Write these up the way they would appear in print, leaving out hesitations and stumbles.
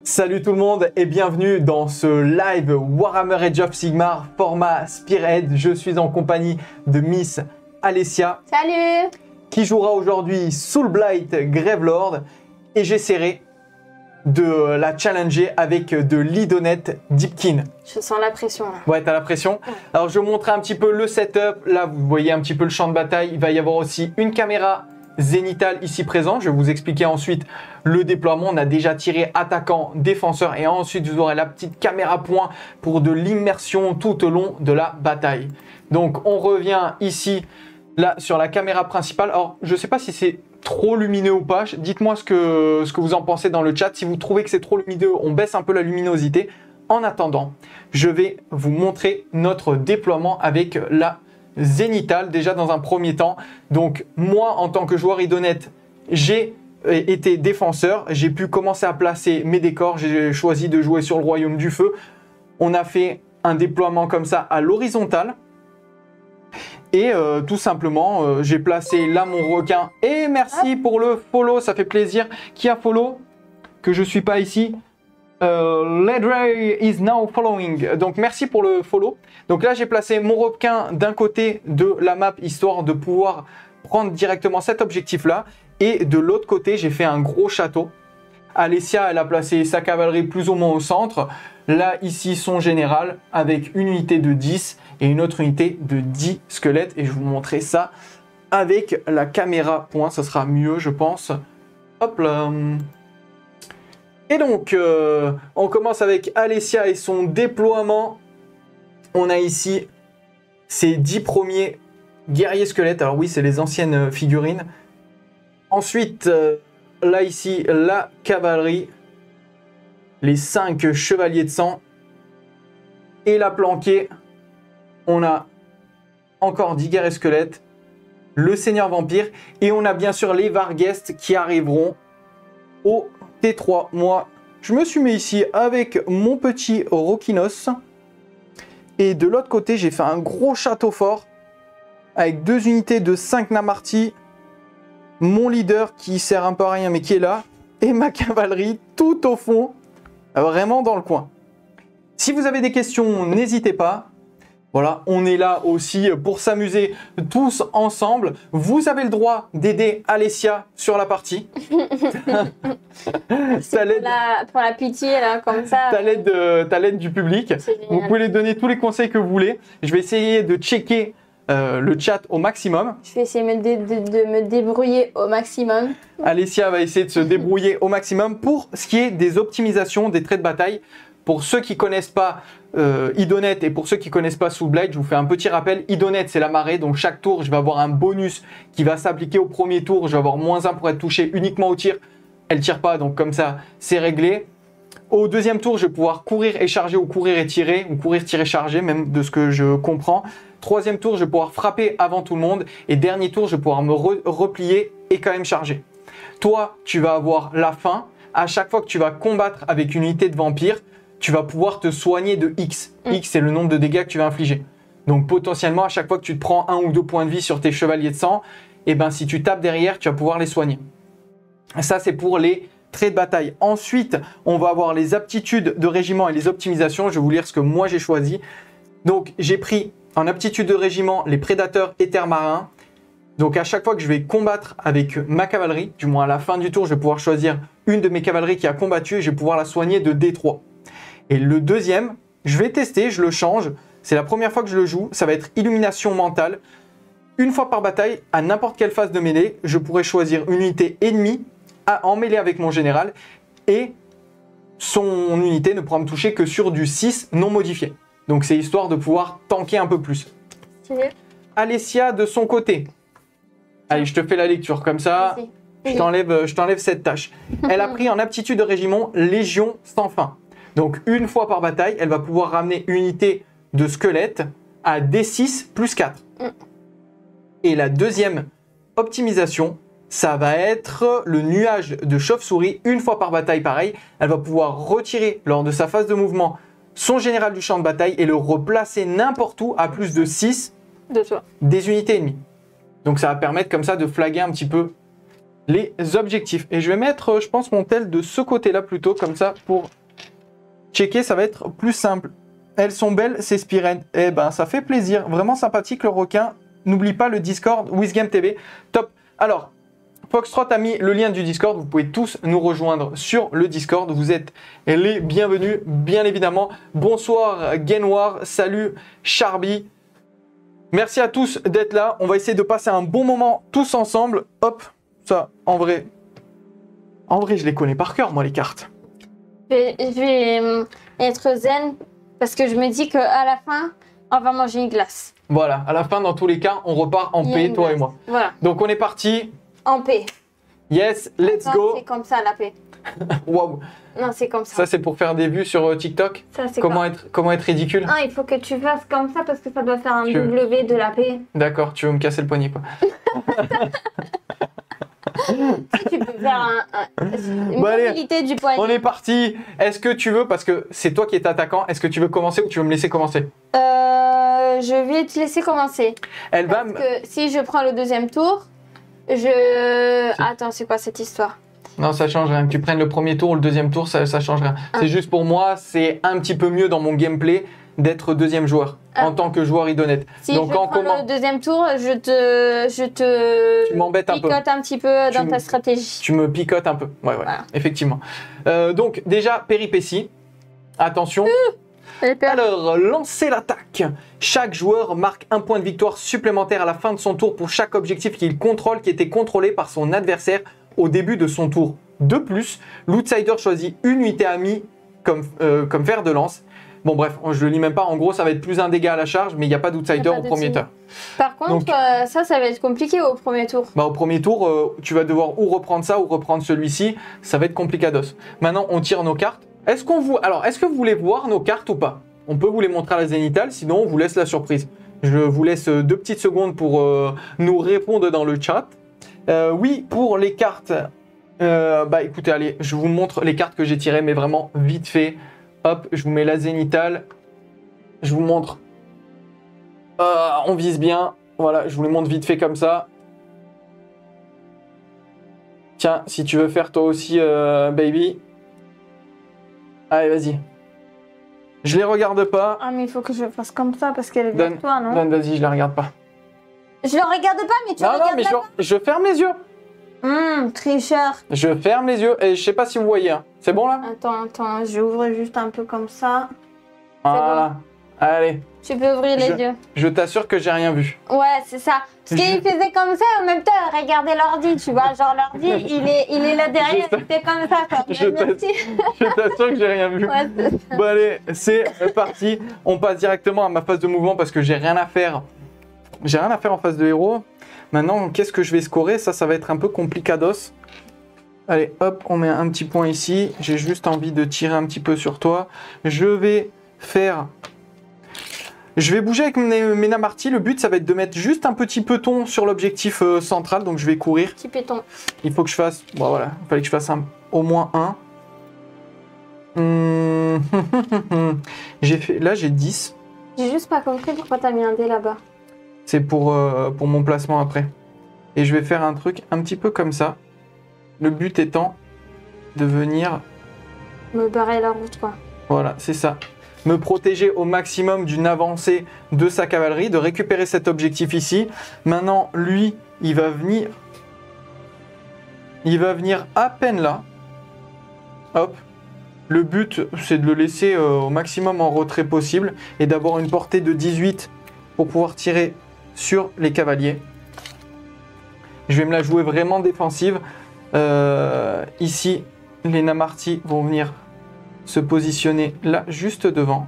Salut tout le monde et bienvenue dans ce live Warhammer Age of Sigmar format Spearhead. Je suis en compagnie de Miss Alessia. Salut! Qui jouera aujourd'hui Soulblight Gravelord et j'essaierai de la challenger avec de l'Idonette Deepkin. Je sens la pression là. Ouais, t'as la pression. Alors je vais vous montrer un petit peu le setup. Là, vous voyez un petit peu le champ de bataille. Il va y avoir aussi une caméra zénithale ici présente. Je vais vous expliquer ensuite le déploiement. On a déjà tiré attaquant, défenseur et ensuite vous aurez la petite caméra point pour de l'immersion tout au long de la bataille. Donc on revient ici là sur la caméra principale. Alors je sais pas si c'est trop lumineux ou pas. Dites-moi ce que vous en pensez dans le chat. Si vous trouvez que c'est trop lumineux, on baisse un peu la luminosité. En attendant, je vais vous montrer notre déploiement avec la zénithale déjà dans un premier temps. Donc moi en tant que joueur Idonette, j'ai été défenseur, j'ai pu commencer à placer mes décors, j'ai choisi de jouer sur le royaume du feu. On a fait un déploiement comme ça à l'horizontale et tout simplement j'ai placé là mon requin et merci pour le follow, ça fait plaisir. Qui a follow? Que je suis pas ici. Ledray is now following. Donc merci pour le follow. Donc là j'ai placé mon requin d'un côté de la map histoire de pouvoir prendre directement cet objectif là. Et de l'autre côté j'ai fait un gros château. Alessia elle a placé sa cavalerie plus ou moins au centre. Là ici son général avec une unité de 10 et une autre unité de 10 squelettes. Et je vais vous montrer ça avec la caméra point. Ça sera mieux je pense. Hop là. Et donc, on commence avec Alessia et son déploiement. On a ici ces 10 premiers guerriers squelettes. Alors oui, c'est les anciennes figurines. Ensuite, là ici, la cavalerie. Les 5 chevaliers de sang. Et la planquée, on a encore 10 guerriers squelettes. Le seigneur vampire. Et on a bien sûr les Varghest qui arriveront au T3, moi, je me suis mis ici avec mon petit Rockinos. Et de l'autre côté, j'ai fait un gros château fort avec 2 unités de 5 Namarti. Mon leader qui sert un peu à rien mais qui est là. Et ma cavalerie tout au fond, vraiment dans le coin. Si vous avez des questions, n'hésitez pas. Voilà, on est là aussi pour s'amuser tous ensemble. Vous avez le droit d'aider Alessia sur la partie. Pour la pitié, là, comme ça. T'as l'aide du public. Vous pouvez les donner tous les conseils que vous voulez. Je vais essayer de checker le chat au maximum. Je vais essayer de me débrouiller au maximum. Alessia va essayer de se débrouiller au maximum pour ce qui est des optimisations des traits de bataille. Pour ceux qui ne connaissent pas Idonette et pour ceux qui ne connaissent pas Soulblight, je vous fais un petit rappel. Idonette, c'est la marée. Donc chaque tour, je vais avoir un bonus qui va s'appliquer au premier tour. Je vais avoir -1 pour être touché uniquement au tir. Elle ne tire pas, donc comme ça, c'est réglé. Au deuxième tour, je vais pouvoir courir et charger ou courir et tirer. Ou courir, tirer, charger, même de ce que je comprends. Troisième tour, je vais pouvoir frapper avant tout le monde. Et dernier tour, je vais pouvoir me replier et quand même charger. Toi, tu vas avoir la fin. À chaque fois que tu vas combattre avec une unité de vampire, tu vas pouvoir te soigner de X. X, c'est le nombre de dégâts que tu vas infliger. Donc potentiellement, à chaque fois que tu te prends 1 ou 2 points de vie sur tes chevaliers de sang, et ben, si tu tapes derrière, tu vas pouvoir les soigner. Ça, c'est pour les traits de bataille. Ensuite, on va avoir les aptitudes de régiment et les optimisations. Je vais vous lire ce que moi, j'ai choisi. Donc, j'ai pris en aptitude de régiment les prédateurs et terres marins. Donc, à chaque fois que je vais combattre avec ma cavalerie, du moins à la fin du tour, je vais pouvoir choisir une de mes cavaleries qui a combattu et je vais pouvoir la soigner de D3. Et le deuxième, je vais tester, je le change. C'est la première fois que je le joue. Ça va être illumination mentale. Une fois par bataille, à n'importe quelle phase de mêlée, je pourrais choisir une unité ennemie en mêlée avec mon général. Et son unité ne pourra me toucher que sur du 6 non modifié. Donc c'est histoire de pouvoir tanker un peu plus. Alessia de son côté. Allez, je te fais la lecture comme ça. Je t'enlève cette tâche. Elle a pris en aptitude de régiment Légion sans fin. Donc, une fois par bataille, elle va pouvoir ramener une unité de squelette à D6 plus 4. Et la deuxième optimisation, ça va être le nuage de chauve-souris. Une fois par bataille, pareil, elle va pouvoir retirer lors de sa phase de mouvement son général du champ de bataille et le replacer n'importe où à plus de 6 de toi. Des unités ennemies. Donc, ça va permettre comme ça de flaguer un petit peu les objectifs. Et je vais mettre, je pense, mon tel de ce côté-là plutôt, comme ça, pour checker, ça va être plus simple. Elles sont belles, ces Spiren. Eh ben, ça fait plaisir. Vraiment sympathique, le requin. N'oublie pas le Discord, WizGame TV. Top. Alors, Foxtrot a mis le lien du Discord. Vous pouvez tous nous rejoindre sur le Discord. Vous êtes les bienvenus, bien évidemment. Bonsoir, Genwar. Salut, Charby. Merci à tous d'être là. On va essayer de passer un bon moment tous ensemble. Hop, ça, en vrai, je les connais par cœur, moi, les cartes. Je vais être zen parce que je me dis qu'à la fin, on va manger une glace. Voilà, à la fin, dans tous les cas, on repart en paix, toi et moi. Voilà. Donc, on est parti. En paix. Yes, let's go. C'est comme ça, la paix. Waouh. Non, c'est comme ça. Ça, c'est pour faire des vues sur TikTok. Ça, c'est comment être ridicule. Ah, il faut que tu fasses comme ça parce que ça doit faire un W de la paix. D'accord, tu veux me casser le poignet, quoi. Tu peux faire une mobilité du poignet. On est parti. Est-ce que tu veux, parce que c'est toi qui es attaquant, est-ce que tu veux commencer ou tu veux me laisser commencer? Je vais te laisser commencer. Parce que si je prends le deuxième tour, Attends, c'est quoi cette histoire? Non, ça change rien. Que tu prennes le premier tour ou le deuxième tour, ça change rien. C'est juste pour moi, c'est un petit peu mieux dans mon gameplay d'être deuxième joueur en tant que joueur idonette. Si donc, je prends le deuxième tour, tu m'embêtes un peu. Picote un petit peu dans ta stratégie. Tu me picotes un peu. Ouais, voilà. Effectivement. Donc déjà, péripétie. Attention. Alors, lancez l'attaque. Chaque joueur marque un point de victoire supplémentaire à la fin de son tour pour chaque objectif qu'il contrôle qui était contrôlé par son adversaire au début de son tour. De plus, l'outsider choisit une unité amie comme fer de lance. Bon bref, je le lis même pas. En gros, ça va être plus un dégât à la charge, mais il n'y a pas d'outsider au premier tour. Par contre, donc, ça va être compliqué au premier tour. Au premier tour, tu vas devoir ou reprendre ça ou reprendre celui-ci. Ça va être complicados. Maintenant, on tire nos cartes. Est-ce que vous voulez voir nos cartes ou pas? On peut vous les montrer à la zénithale, sinon on vous laisse la surprise. Je vous laisse 2 petites secondes pour nous répondre dans le chat. Oui, pour les cartes, écoutez, allez, je vous montre les cartes que j'ai tirées, mais vraiment vite fait. Hop, je vous mets la zénithale. Je vous montre. On vise bien. Voilà, je vous les montre vite fait comme ça. Tiens, si tu veux faire toi aussi, baby. Allez, vas-y. Je les regarde pas. Ah, mais il faut que je fasse comme ça parce qu'elle est vers toi, non? Donne, vas-y, je les regarde pas. Je le regarde pas, mais tu regardes mais je ferme les yeux. Tricheur. Je ferme les yeux et je sais pas si vous voyez. Hein. C'est bon là? Attends, j'ouvre juste un peu comme ça. Voilà. Bon. Allez. Tu peux ouvrir les yeux. Je t'assure que j'ai rien vu. Ouais, c'est ça. Parce qu'il faisait comme ça, en même temps, regardez l'ordi, tu vois. Genre, l'ordi, il est là derrière, il fait comme ça. Quoi. Je t'assure que j'ai rien vu. Ouais, bon, allez, c'est parti. On passe directement à ma phase de mouvement parce que j'ai rien à faire. J'ai rien à faire en phase de héros. Maintenant, qu'est-ce que je vais scorer? Ça va être un peu complicados. Allez, hop, on met un petit point ici. J'ai juste envie de tirer un petit peu sur toi. Je vais bouger avec mes Namarty. Le but, ça va être de mettre juste un petit peton sur l'objectif central. Donc, je vais courir. Petit péton. Il faut que je fasse... Bon, voilà. Il fallait que je fasse au moins un. Là, j'ai 10. J'ai juste pas compris pourquoi t'as mis un dé là-bas. C'est pour mon placement après. Et je vais faire un truc un petit peu comme ça. Le but étant de venir... me barrer la route, quoi. Voilà, c'est ça. Me protéger au maximum d'une avancée de sa cavalerie, de récupérer cet objectif ici. Maintenant, lui, il va venir à peine là. Hop. Le but, c'est de le laisser au maximum en retrait possible et d'avoir une portée de 18 pour pouvoir tirer sur les cavaliers. Je vais me la jouer vraiment défensive. Ici, les Namarty vont venir se positionner là, juste devant.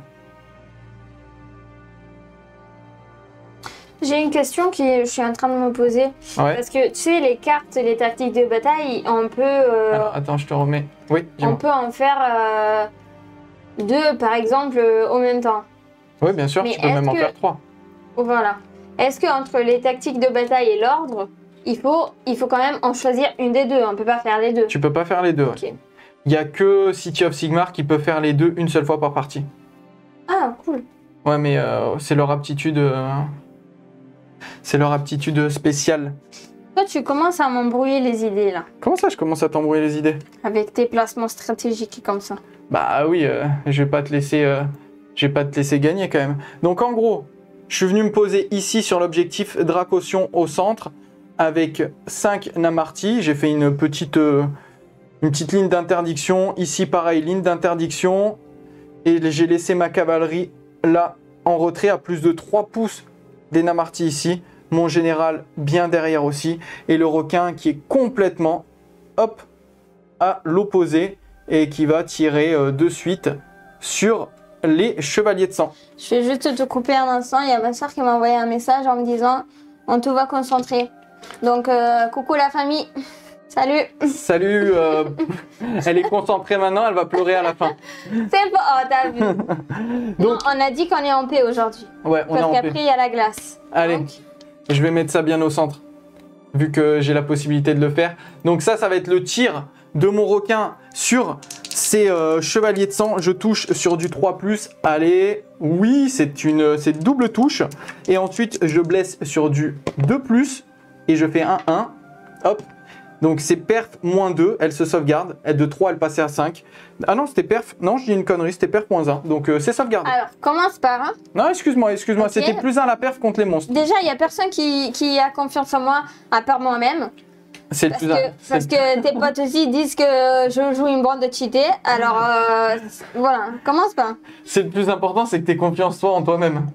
J'ai une question je suis en train de me poser. Ouais. Parce que tu sais, les cartes, les tactiques de bataille, on peut... Alors, attends, je te remets. Oui, on peut en faire 2, par exemple, au même temps. Oui, bien sûr, mais tu peux même en faire 3. Voilà. Est-ce qu'entre les tactiques de bataille et l'ordre, il faut quand même en choisir une des deux? On ne peut pas faire les deux. Tu peux pas faire les deux. Ok. Il n'y a que City of Sigmar qui peut faire les deux une seule fois par partie. Ah, cool. Ouais, mais c'est leur aptitude... c'est leur aptitude spéciale. Toi, tu commences à m'embrouiller les idées, là. Comment ça, je commence à t'embrouiller les idées? Avec tes placements stratégiques comme ça. Bah oui, je vais pas te laisser gagner quand même. Donc en gros, je suis venu me poser ici sur l'objectif Dracossion au centre avec 5 Namarty. J'ai fait une petite ligne d'interdiction. Ici, pareil, ligne d'interdiction. Et j'ai laissé ma cavalerie là en retrait à plus de 3 pouces des Namarty ici. Mon général bien derrière aussi. Et le requin qui est complètement, hop, à l'opposé et qui va tirer de suite sur les chevaliers de sang. Je vais juste te couper un instant. Il y a ma soeur qui m'a envoyé un message en me disant on te voit concentré. Donc, coucou la famille. Salut. Salut. Elle est concentrée maintenant, elle va pleurer à la fin. C'est pas. Oh, t'as vu. Donc, Non, on a dit qu'on est en paix aujourd'hui. Ouais, on est Parce en qu'après, paix. il y a la glace. Allez, Donc, je vais mettre ça bien au centre, vu que j'ai la possibilité de le faire. Donc ça va être le tir de mon requin sur ces chevaliers de sang. Je touche sur du 3+. Allez, oui, c'est double touche. Et ensuite, je blesse sur du 2+. Et je fais un 1. Hop. Donc c'est perf -2, elle se sauvegarde. Elle de 3, elle passait à 5. Ah non, c'était perf. Non, je dis une connerie, c'était perf -1. Donc c'est sauvegardé. alors, commence par un. Non, excuse-moi. Ok. C'était +1 la perf contre les monstres. Déjà, il n'y a personne qui a confiance en moi, à part moi-même. C'est le Parce plus un. parce que tes potes aussi disent que je joue une bande de cheatés. Alors, voilà, commence pas. C'est le plus important, c'est que tu aies confiance toi en toi-même.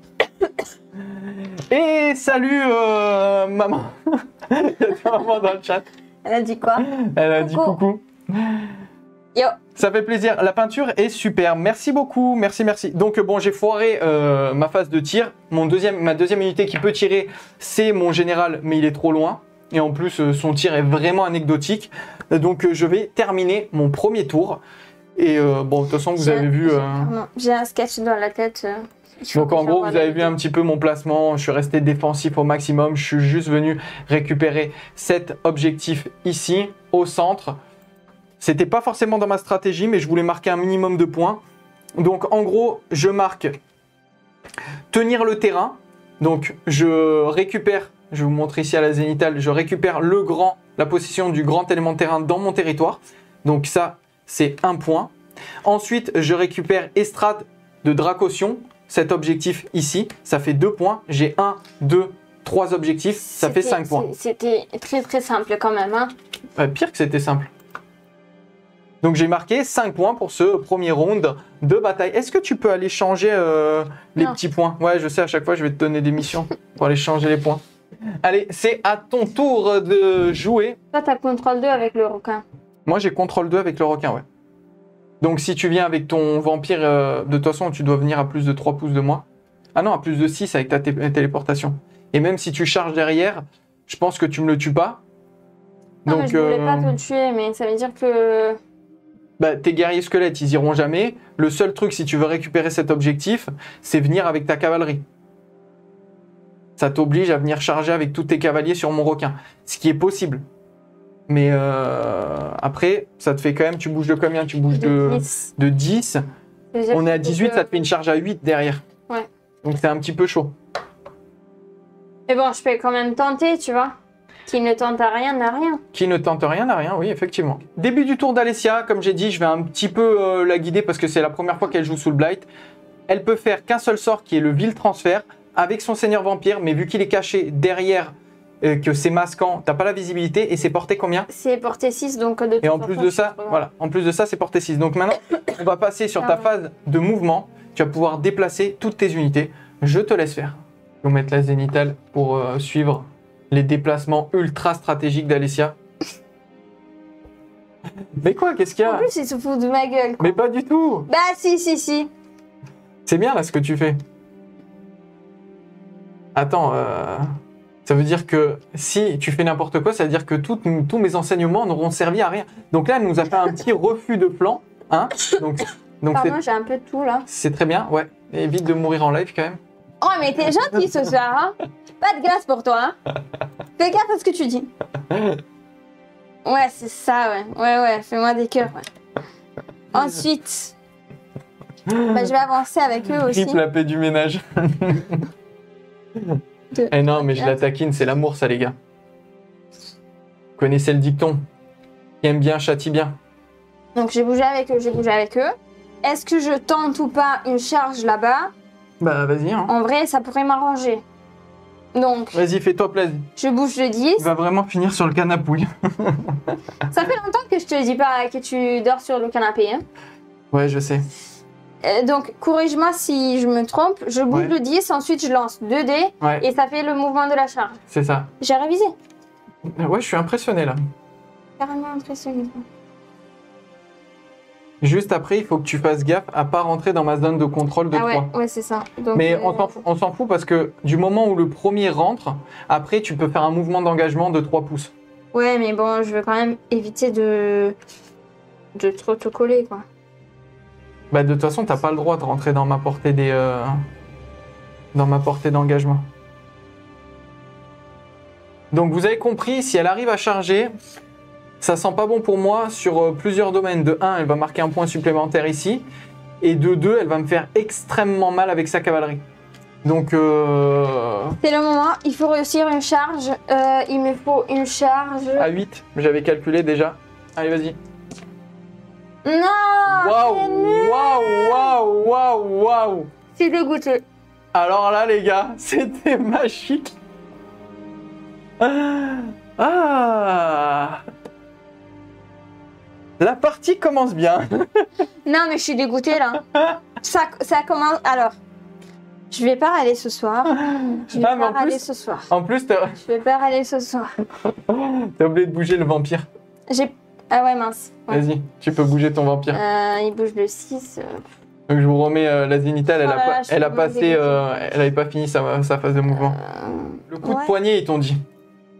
Et salut maman. Il y a ta maman dans le chat. Elle a dit quoi? Elle a dit coucou. Yo. Ça fait plaisir. La peinture est super. Merci beaucoup. Merci. Donc bon, j'ai foiré ma phase de tir. Ma deuxième unité qui peut tirer, c'est mon général, mais il est trop loin. Et en plus, son tir est vraiment anecdotique. Donc je vais terminer mon premier tour. Et bon, de toute façon, vous avez vu... Non, j'ai un sketch dans la tête. Donc en gros, vous avez vu un petit peu mon placement. Je suis resté défensif au maximum. Je suis juste venu récupérer cet objectif ici, au centre. C'était pas forcément dans ma stratégie, mais je voulais marquer un minimum de points. Donc en gros, je marque tenir le terrain. Donc je récupère, je vais vous montrer ici à la zénithale, je récupère la possession du grand élément de terrain dans mon territoire. Donc ça, c'est un point. Ensuite, je récupère estrade de Dracossion. Cet objectif ici, ça fait 2 points. J'ai 1, 2, 3 objectifs, ça fait 5 points. C'était très simple quand même. Hein. Pire que c'était simple. Donc j'ai marqué 5 points pour ce premier round de bataille. Est-ce que tu peux aller changer les petits points? Ouais, je sais, à chaque fois, je vais te donner des missions pour aller changer les points. Allez, c'est à ton tour de jouer. Toi, t'as contrôle 2 avec le requin. Moi, j'ai contrôle 2 avec le requin, ouais. Donc si tu viens avec ton vampire, de toute façon, tu dois venir à plus de 3 pouces de moi. Ah non, à plus de 6 avec ta téléportation. Et même si tu charges derrière, je pense que tu me le tues pas. Non, donc, mais je voulais pas te tuer, mais ça veut dire que... Bah, tes guerriers squelettes, ils iront jamais. Le seul truc, si tu veux récupérer cet objectif, c'est venir avec ta cavalerie. Ça t'oblige à venir charger avec tous tes cavaliers sur mon requin. Ce qui est possible. Mais après, ça te fait quand même... Tu bouges de combien? Tu bouges de 10. On est à 18, ça te fait une charge à 8 derrière. Ouais. Donc c'est un petit peu chaud. Mais bon, je peux quand même tenter, tu vois. Qui ne tente à rien n'a rien. Qui ne tente rien n'a rien, oui, effectivement. Début du tour d'Alessia, comme j'ai dit, je vais un petit peu la guider parce que c'est la première fois qu'elle joue sous le Blight. Elle peut faire qu'un seul sort qui est le Vil Transfert avec son Seigneur Vampire, mais vu qu'il est caché derrière, que c'est masquant, t'as pas la visibilité et c'est porté combien? C'est porté 6, donc de toute Et en plus de ça, voilà, en plus de ça, c'est porté 6. Donc maintenant, on va passer sur ta phase de mouvement. Tu vas pouvoir déplacer toutes tes unités. Je te laisse faire. Je vais mettre la zénithale pour suivre les déplacements ultra stratégiques d'Alessia. Mais quoi, qu'est-ce qu'il y a? En plus, il se fout de ma gueule. Quoi. Mais pas du tout. Bah si. C'est bien là ce que tu fais. Attends, ça veut dire que si tu fais n'importe quoi, ça veut dire que tous mes enseignements n'auront servi à rien. Donc là, elle nous a fait un petit refus de plan. Hein, donc pardon, j'ai un peu de tout là. c'est très bien, ouais. Évite de mourir en live quand même. Oh, mais t'es gentil ce soir, hein. Pas de glace pour toi, hein. Fais gaffe à ce que tu dis. Ouais, c'est ça, ouais. Ouais, fais-moi des cœurs, ouais. Ensuite, bah, je vais avancer avec eux aussi. Triple la paix du ménage. Eh non, mais je la taquine, c'est l'amour ça les gars. Vous connaissez le dicton. Qui aime bien, châtie bien. Donc j'ai bougé avec eux, j'ai bougé avec eux. Est-ce que je tente ou pas une charge là-bas? Bah vas-y. Hein. En vrai, ça pourrait m'arranger. Donc, Vas-y, fais-toi plaisir. je bouge le 10. Il va vraiment finir sur le canapouille. Ça fait longtemps que je te dis pas que tu dors sur le canapé. Hein. Ouais, je sais. Donc, corrige-moi si je me trompe. Je bouge Ouais. le 10, ensuite je lance 2 dés Ouais, et ça fait le mouvement de la charge. c'est ça. J'ai révisé. Ouais, je suis impressionné là. Carrément impressionné. Juste après, il faut que tu fasses gaffe à pas rentrer dans ma zone de contrôle de 3. Ouais, c'est ça. Donc, Mais on s'en fout parce que du moment où le premier rentre, après tu peux faire un mouvement d'engagement de 3 pouces. Ouais, mais bon, je veux quand même éviter de trop te coller, quoi. Bah de toute façon, t'as pas le droit de rentrer dans ma portée dans ma portée d'engagement. Donc vous avez compris, si elle arrive à charger, ça sent pas bon pour moi sur plusieurs domaines. De 1, elle va marquer un point supplémentaire ici. Et de 2, elle va me faire extrêmement mal avec sa cavalerie. Donc C'est le moment, il faut réussir une charge. Il me faut une charge. à 8, j'avais calculé déjà. Allez, vas-y. Non, Waouh, c'est nul. waouh, waouh, waouh, waouh. Je suis dégoûtée. Alors là, les gars, c'était magique. Ah. La partie commence bien. Non, mais je suis dégoûtée là. Ça commence. Alors, je vais pas aller ce soir. Je vais Ah, mais pas en aller plus- ce soir. En plus, t'as Je vais pas aller ce soir. oublié de bouger le vampire. Ah ouais, mince. Ouais. Vas-y, tu peux bouger ton vampire. Il bouge le 6. Donc je vous remets la zénithale, elle, Oh là là, je suis elle a vraiment passé, dégoûtée. elle avait pas fini sa phase de mouvement. Le coup de ouais. poignet, ils t'ont dit.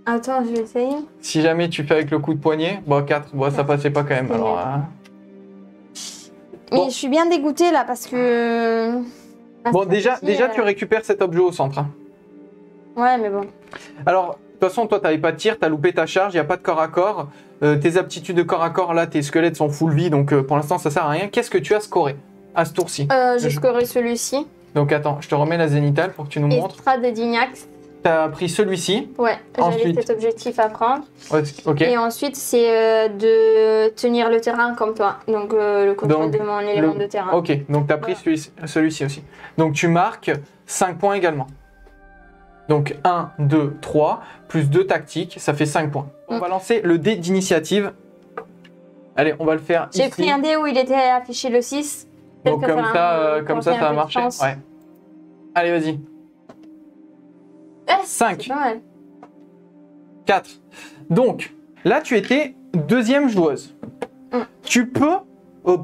Attends, je vais essayer. Si jamais tu fais avec le coup de poignet, bon 4, bon, ça passait pas quand même. C'est Alors, Mais Bon. je suis bien dégoûtée là parce que. Bon, déjà tu récupères cet objet au centre. Hein. Ouais, mais bon. Alors, de toute façon, toi, t'avais pas de tir, t'as loupé ta charge, il n'y a pas de corps à corps. Tes aptitudes de corps à corps, là, tes squelettes sont full vie, donc pour l'instant, ça sert à rien. Qu'est-ce que tu as scoré à ce tour-ci? J'ai scoré celui-ci. Donc, attends, je te remets la zénithale pour que tu nous montres. Estrade de Dignax. T'as pris celui-ci. Ouais, j'avais Ensuite. cet objectif à prendre. Ouais, ok. Et ensuite, c'est de tenir le terrain comme toi. Donc, le contrôle Donc, de mon élément de terrain. Ok, donc t'as pris Voilà. celui-ci aussi. Donc, tu marques 5 points également. Donc, 1, 2, 3, plus 2 tactiques, ça fait 5 points. On va lancer le dé d'initiative. Allez, on va le faire J'ai ici. pris un dé où il était affiché le 6. Donc, Peut-être que comme ça, ça va marcher. Ouais. Allez, vas-y. 5. C'est pas mal. 4. Donc, là, tu étais deuxième joueuse. Tu peux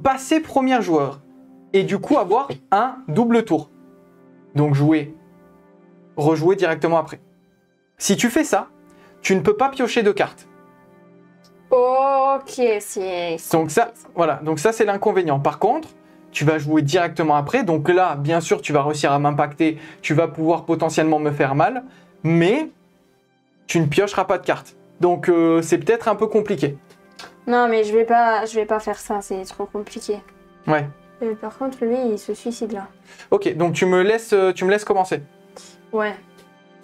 passer première joueur et du coup avoir un double tour. Donc, rejouer directement après. Si tu fais ça, tu ne peux pas piocher de cartes. Ok, c'est. Donc ça, voilà. Donc ça, c'est l'inconvénient. Par contre, tu vas jouer directement après. Donc là, bien sûr, tu vas réussir à m'impacter. Tu vas pouvoir potentiellement me faire mal. Mais tu ne piocheras pas de cartes. Donc c'est peut-être un peu compliqué. Non, mais je vais pas faire ça, c'est trop compliqué. Ouais. Par contre, lui, il se suicide là. Ok, donc tu me laisses commencer. Ouais.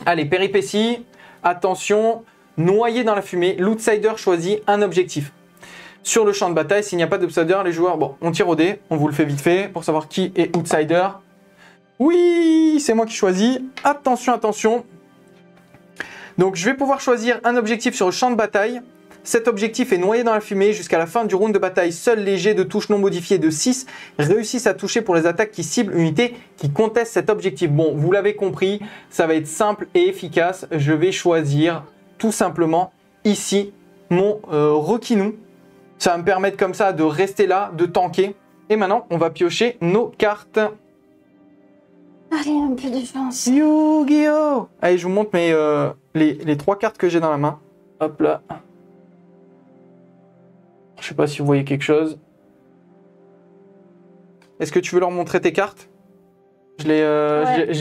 Allez, péripéties. Attention, noyé dans la fumée, l'outsider choisit un objectif. Sur le champ de bataille, s'il n'y a pas d'outsider, les joueurs, bon, on tire au dé, on vous le fait vite fait pour savoir qui est outsider. Oui, c'est moi qui choisis. Attention, attention. Donc, je vais pouvoir choisir un objectif sur le champ de bataille. Cet objectif est noyé dans la fumée. Jusqu'à la fin du round de bataille, seuls les jets de touche non modifiés de 6 réussissent à toucher pour les attaques qui ciblent une unité qui conteste cet objectif. Bon, vous l'avez compris, ça va être simple et efficace. Je vais choisir tout simplement ici mon Requinou. Ça va me permettre comme ça de rester là, de tanker. Et maintenant, on va piocher nos cartes. Allez, un peu de chance. Yu-Gi-Oh! Allez, je vous montre les 3 cartes que j'ai dans la main. Hop là. Je sais pas si vous voyez quelque chose. Est-ce que tu veux leur montrer tes cartes? Je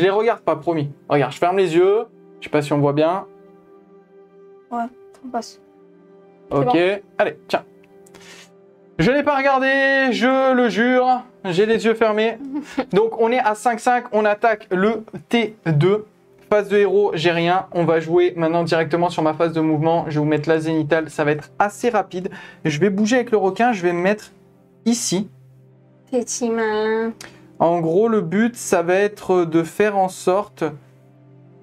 les regarde pas, promis. Regarde, je ferme les yeux. Je sais pas si on voit bien. Ouais, on passe. Ok, bon. Allez, tiens. Je l'ai pas regardé, je le jure. J'ai les yeux fermés. Donc on est à 5-5, on attaque le T2. Phase de héros, j'ai rien. On va jouer maintenant directement sur ma phase de mouvement. Je vais vous mettre la zénithale, ça va être assez rapide. Je vais bouger avec le requin, je vais me mettre ici. Petit malin. En gros, le but, ça va être de faire en sorte,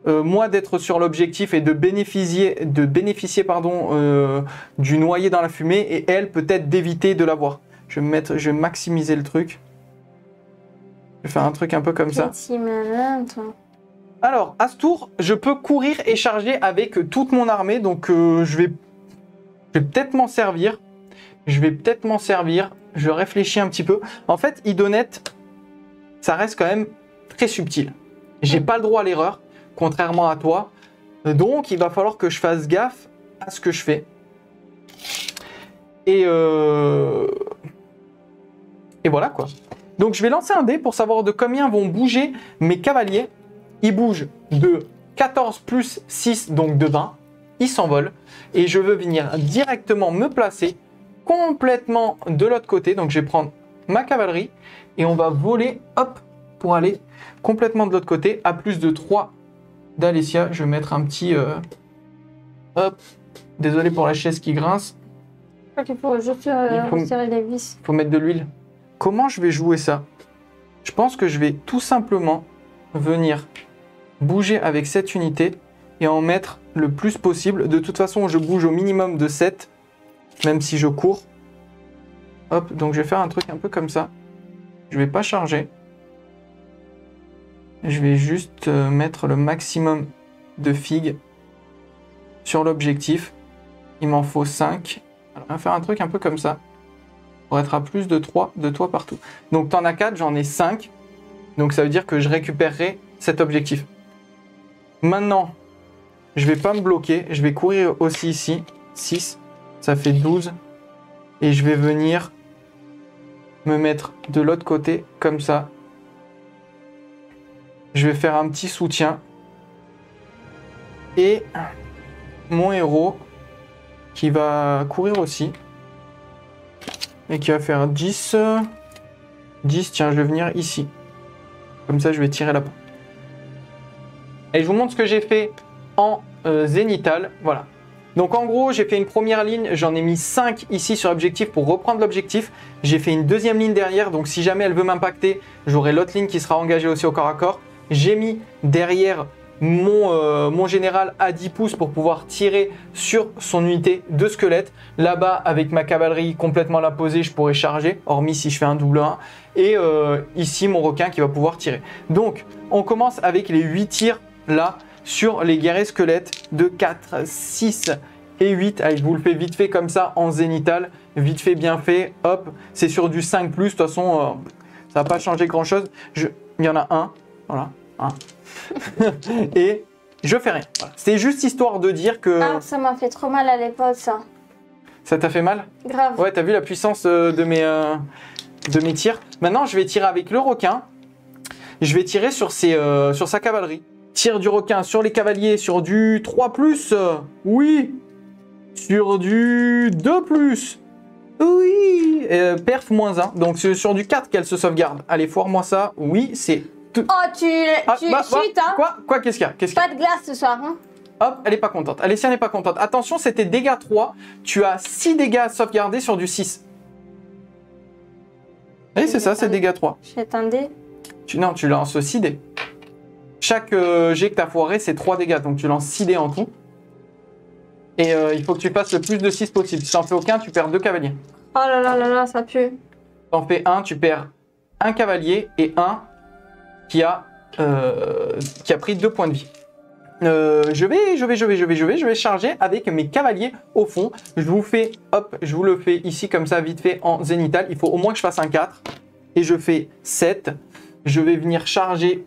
moi, d'être sur l'objectif et de bénéficier du noyer dans la fumée et elle, peut-être d'éviter de l'avoir. Je vais maximiser le truc. Je vais faire un truc un peu comme ça. Petit malin, toi. Alors, à ce tour, je peux courir et charger avec toute mon armée. Donc, je vais peut-être m'en servir. Je réfléchis un petit peu. En fait, Idonette, ça reste quand même très subtil. J'ai pas le droit à l'erreur, contrairement à toi. Donc, il va falloir que je fasse gaffe à ce que je fais. Et voilà, quoi. Donc, je vais lancer un dé pour savoir de combien vont bouger mes cavaliers. Ils bougent de 14 plus 6, donc de 20. Ils s'envolent. Et je veux venir directement me placer complètement de l'autre côté. Donc, je vais prendre ma cavalerie et on va voler, hop, pour aller complètement de l'autre côté. À plus de 3 d'Alessia. Je vais mettre un petit... hop. Désolé pour la chaise qui grince. Il faut juste resserrer les vis. Il faut mettre de l'huile. Comment je vais jouer ça? Je pense que je vais tout simplement venir bouger avec cette unité et en mettre le plus possible. De toute façon, je bouge au minimum de 7, même si je cours. Hop, donc je vais faire un truc un peu comme ça. Je vais pas charger. Je vais juste mettre le maximum de figues sur l'objectif. Il m'en faut 5. Alors, on va faire un truc un peu comme ça. Pour être à plus de 3 de toi partout. Donc tu en as 4, j'en ai 5. Donc ça veut dire que je récupérerai cet objectif. Maintenant, je vais pas me bloquer. Je vais courir aussi ici. 6, ça fait 12. Et je vais venir me mettre de l'autre côté, comme ça. Je vais faire un petit soutien. Et mon héros, qui va courir aussi. Et qui va faire 10. 10, tiens, je vais venir ici. Comme ça, je vais tirer la peau. Et je vous montre ce que j'ai fait en zénithal. Voilà. Donc en gros, j'ai fait une première ligne. J'en ai mis 5 ici sur l'objectif pour reprendre l'objectif. J'ai fait une deuxième ligne derrière. Donc si jamais elle veut m'impacter, j'aurai l'autre ligne qui sera engagée aussi au corps à corps. J'ai mis derrière mon général à 10 pouces pour pouvoir tirer sur son unité de squelette. Là-bas, avec ma cavalerie complètement la posée, je pourrais charger, hormis si je fais un double 1. Et ici, mon requin qui va pouvoir tirer. Donc, on commence avec les 8 tirs là sur les guerriers squelettes de 4, 6 et 8. Allez, je vous le fais vite fait comme ça en zénithal. Vite fait, bien fait. Hop, c'est sur du 5+. De toute façon, ça va pas changer grand-chose. Il y en a un. Voilà, un. Et je fais rien. Voilà. C'était juste histoire de dire que... Ah, ça m'a fait trop mal à l'épaule, ça. Ça t'a fait mal? Grave. Ouais, t'as vu la puissance de mes tirs. Maintenant, je vais tirer avec le requin. Je vais tirer sur sa cavalerie. Tir du requin sur les cavaliers, sur du 3+. Oui. Sur du 2+. Oui. Perf -1. Donc, c'est sur du 4 qu'elle se sauvegarde. Allez, foire-moi ça. Oui, c'est... Oh, tu chutes, hein. Quoi? Qu'est-ce qu'il y a? Pas de glace ce soir, hein. Hop, elle est pas contente. Alessia n'est pas contente. Attention, c'était dégâts 3. Tu as 6 dégâts sauvegardés sur du 6. Et c'est ça, c'est dégâts 3. J'attendais. Non, tu lances 6 dés. Chaque jet que tu as foiré, c'est 3 dégâts. Donc tu lances 6 dés en tout. Et il faut que tu fasses le plus de 6 possible. Si tu n'en fais aucun, tu perds 2 cavaliers. Oh là là là là, ça pue. T'en fais un, tu perds un cavalier et un qui a pris 2 points de vie. Je vais charger avec mes cavaliers au fond. Je vous fais, hop, je vous le fais ici comme ça, vite fait en zénithal. Il faut au moins que je fasse un 4. Et je fais 7. Je vais venir charger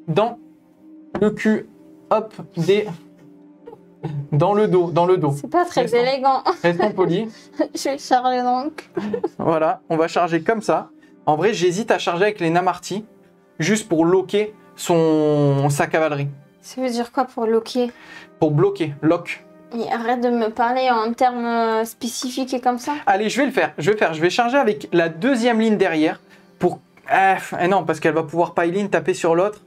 dans le cul, hop, dans le dos. C'est pas très élégant. Restons polis. Je vais charger donc. Voilà, on va charger comme ça. En vrai, j'hésite à charger avec les Namarti, juste pour loquer sa cavalerie. Ça veut dire quoi pour loquer? Pour bloquer, lock. Et arrête de me parler en termes spécifiques et comme ça. Allez, je vais le faire. Je vais charger avec la deuxième ligne derrière pour... non, parce qu'elle va pouvoir piling taper sur l'autre.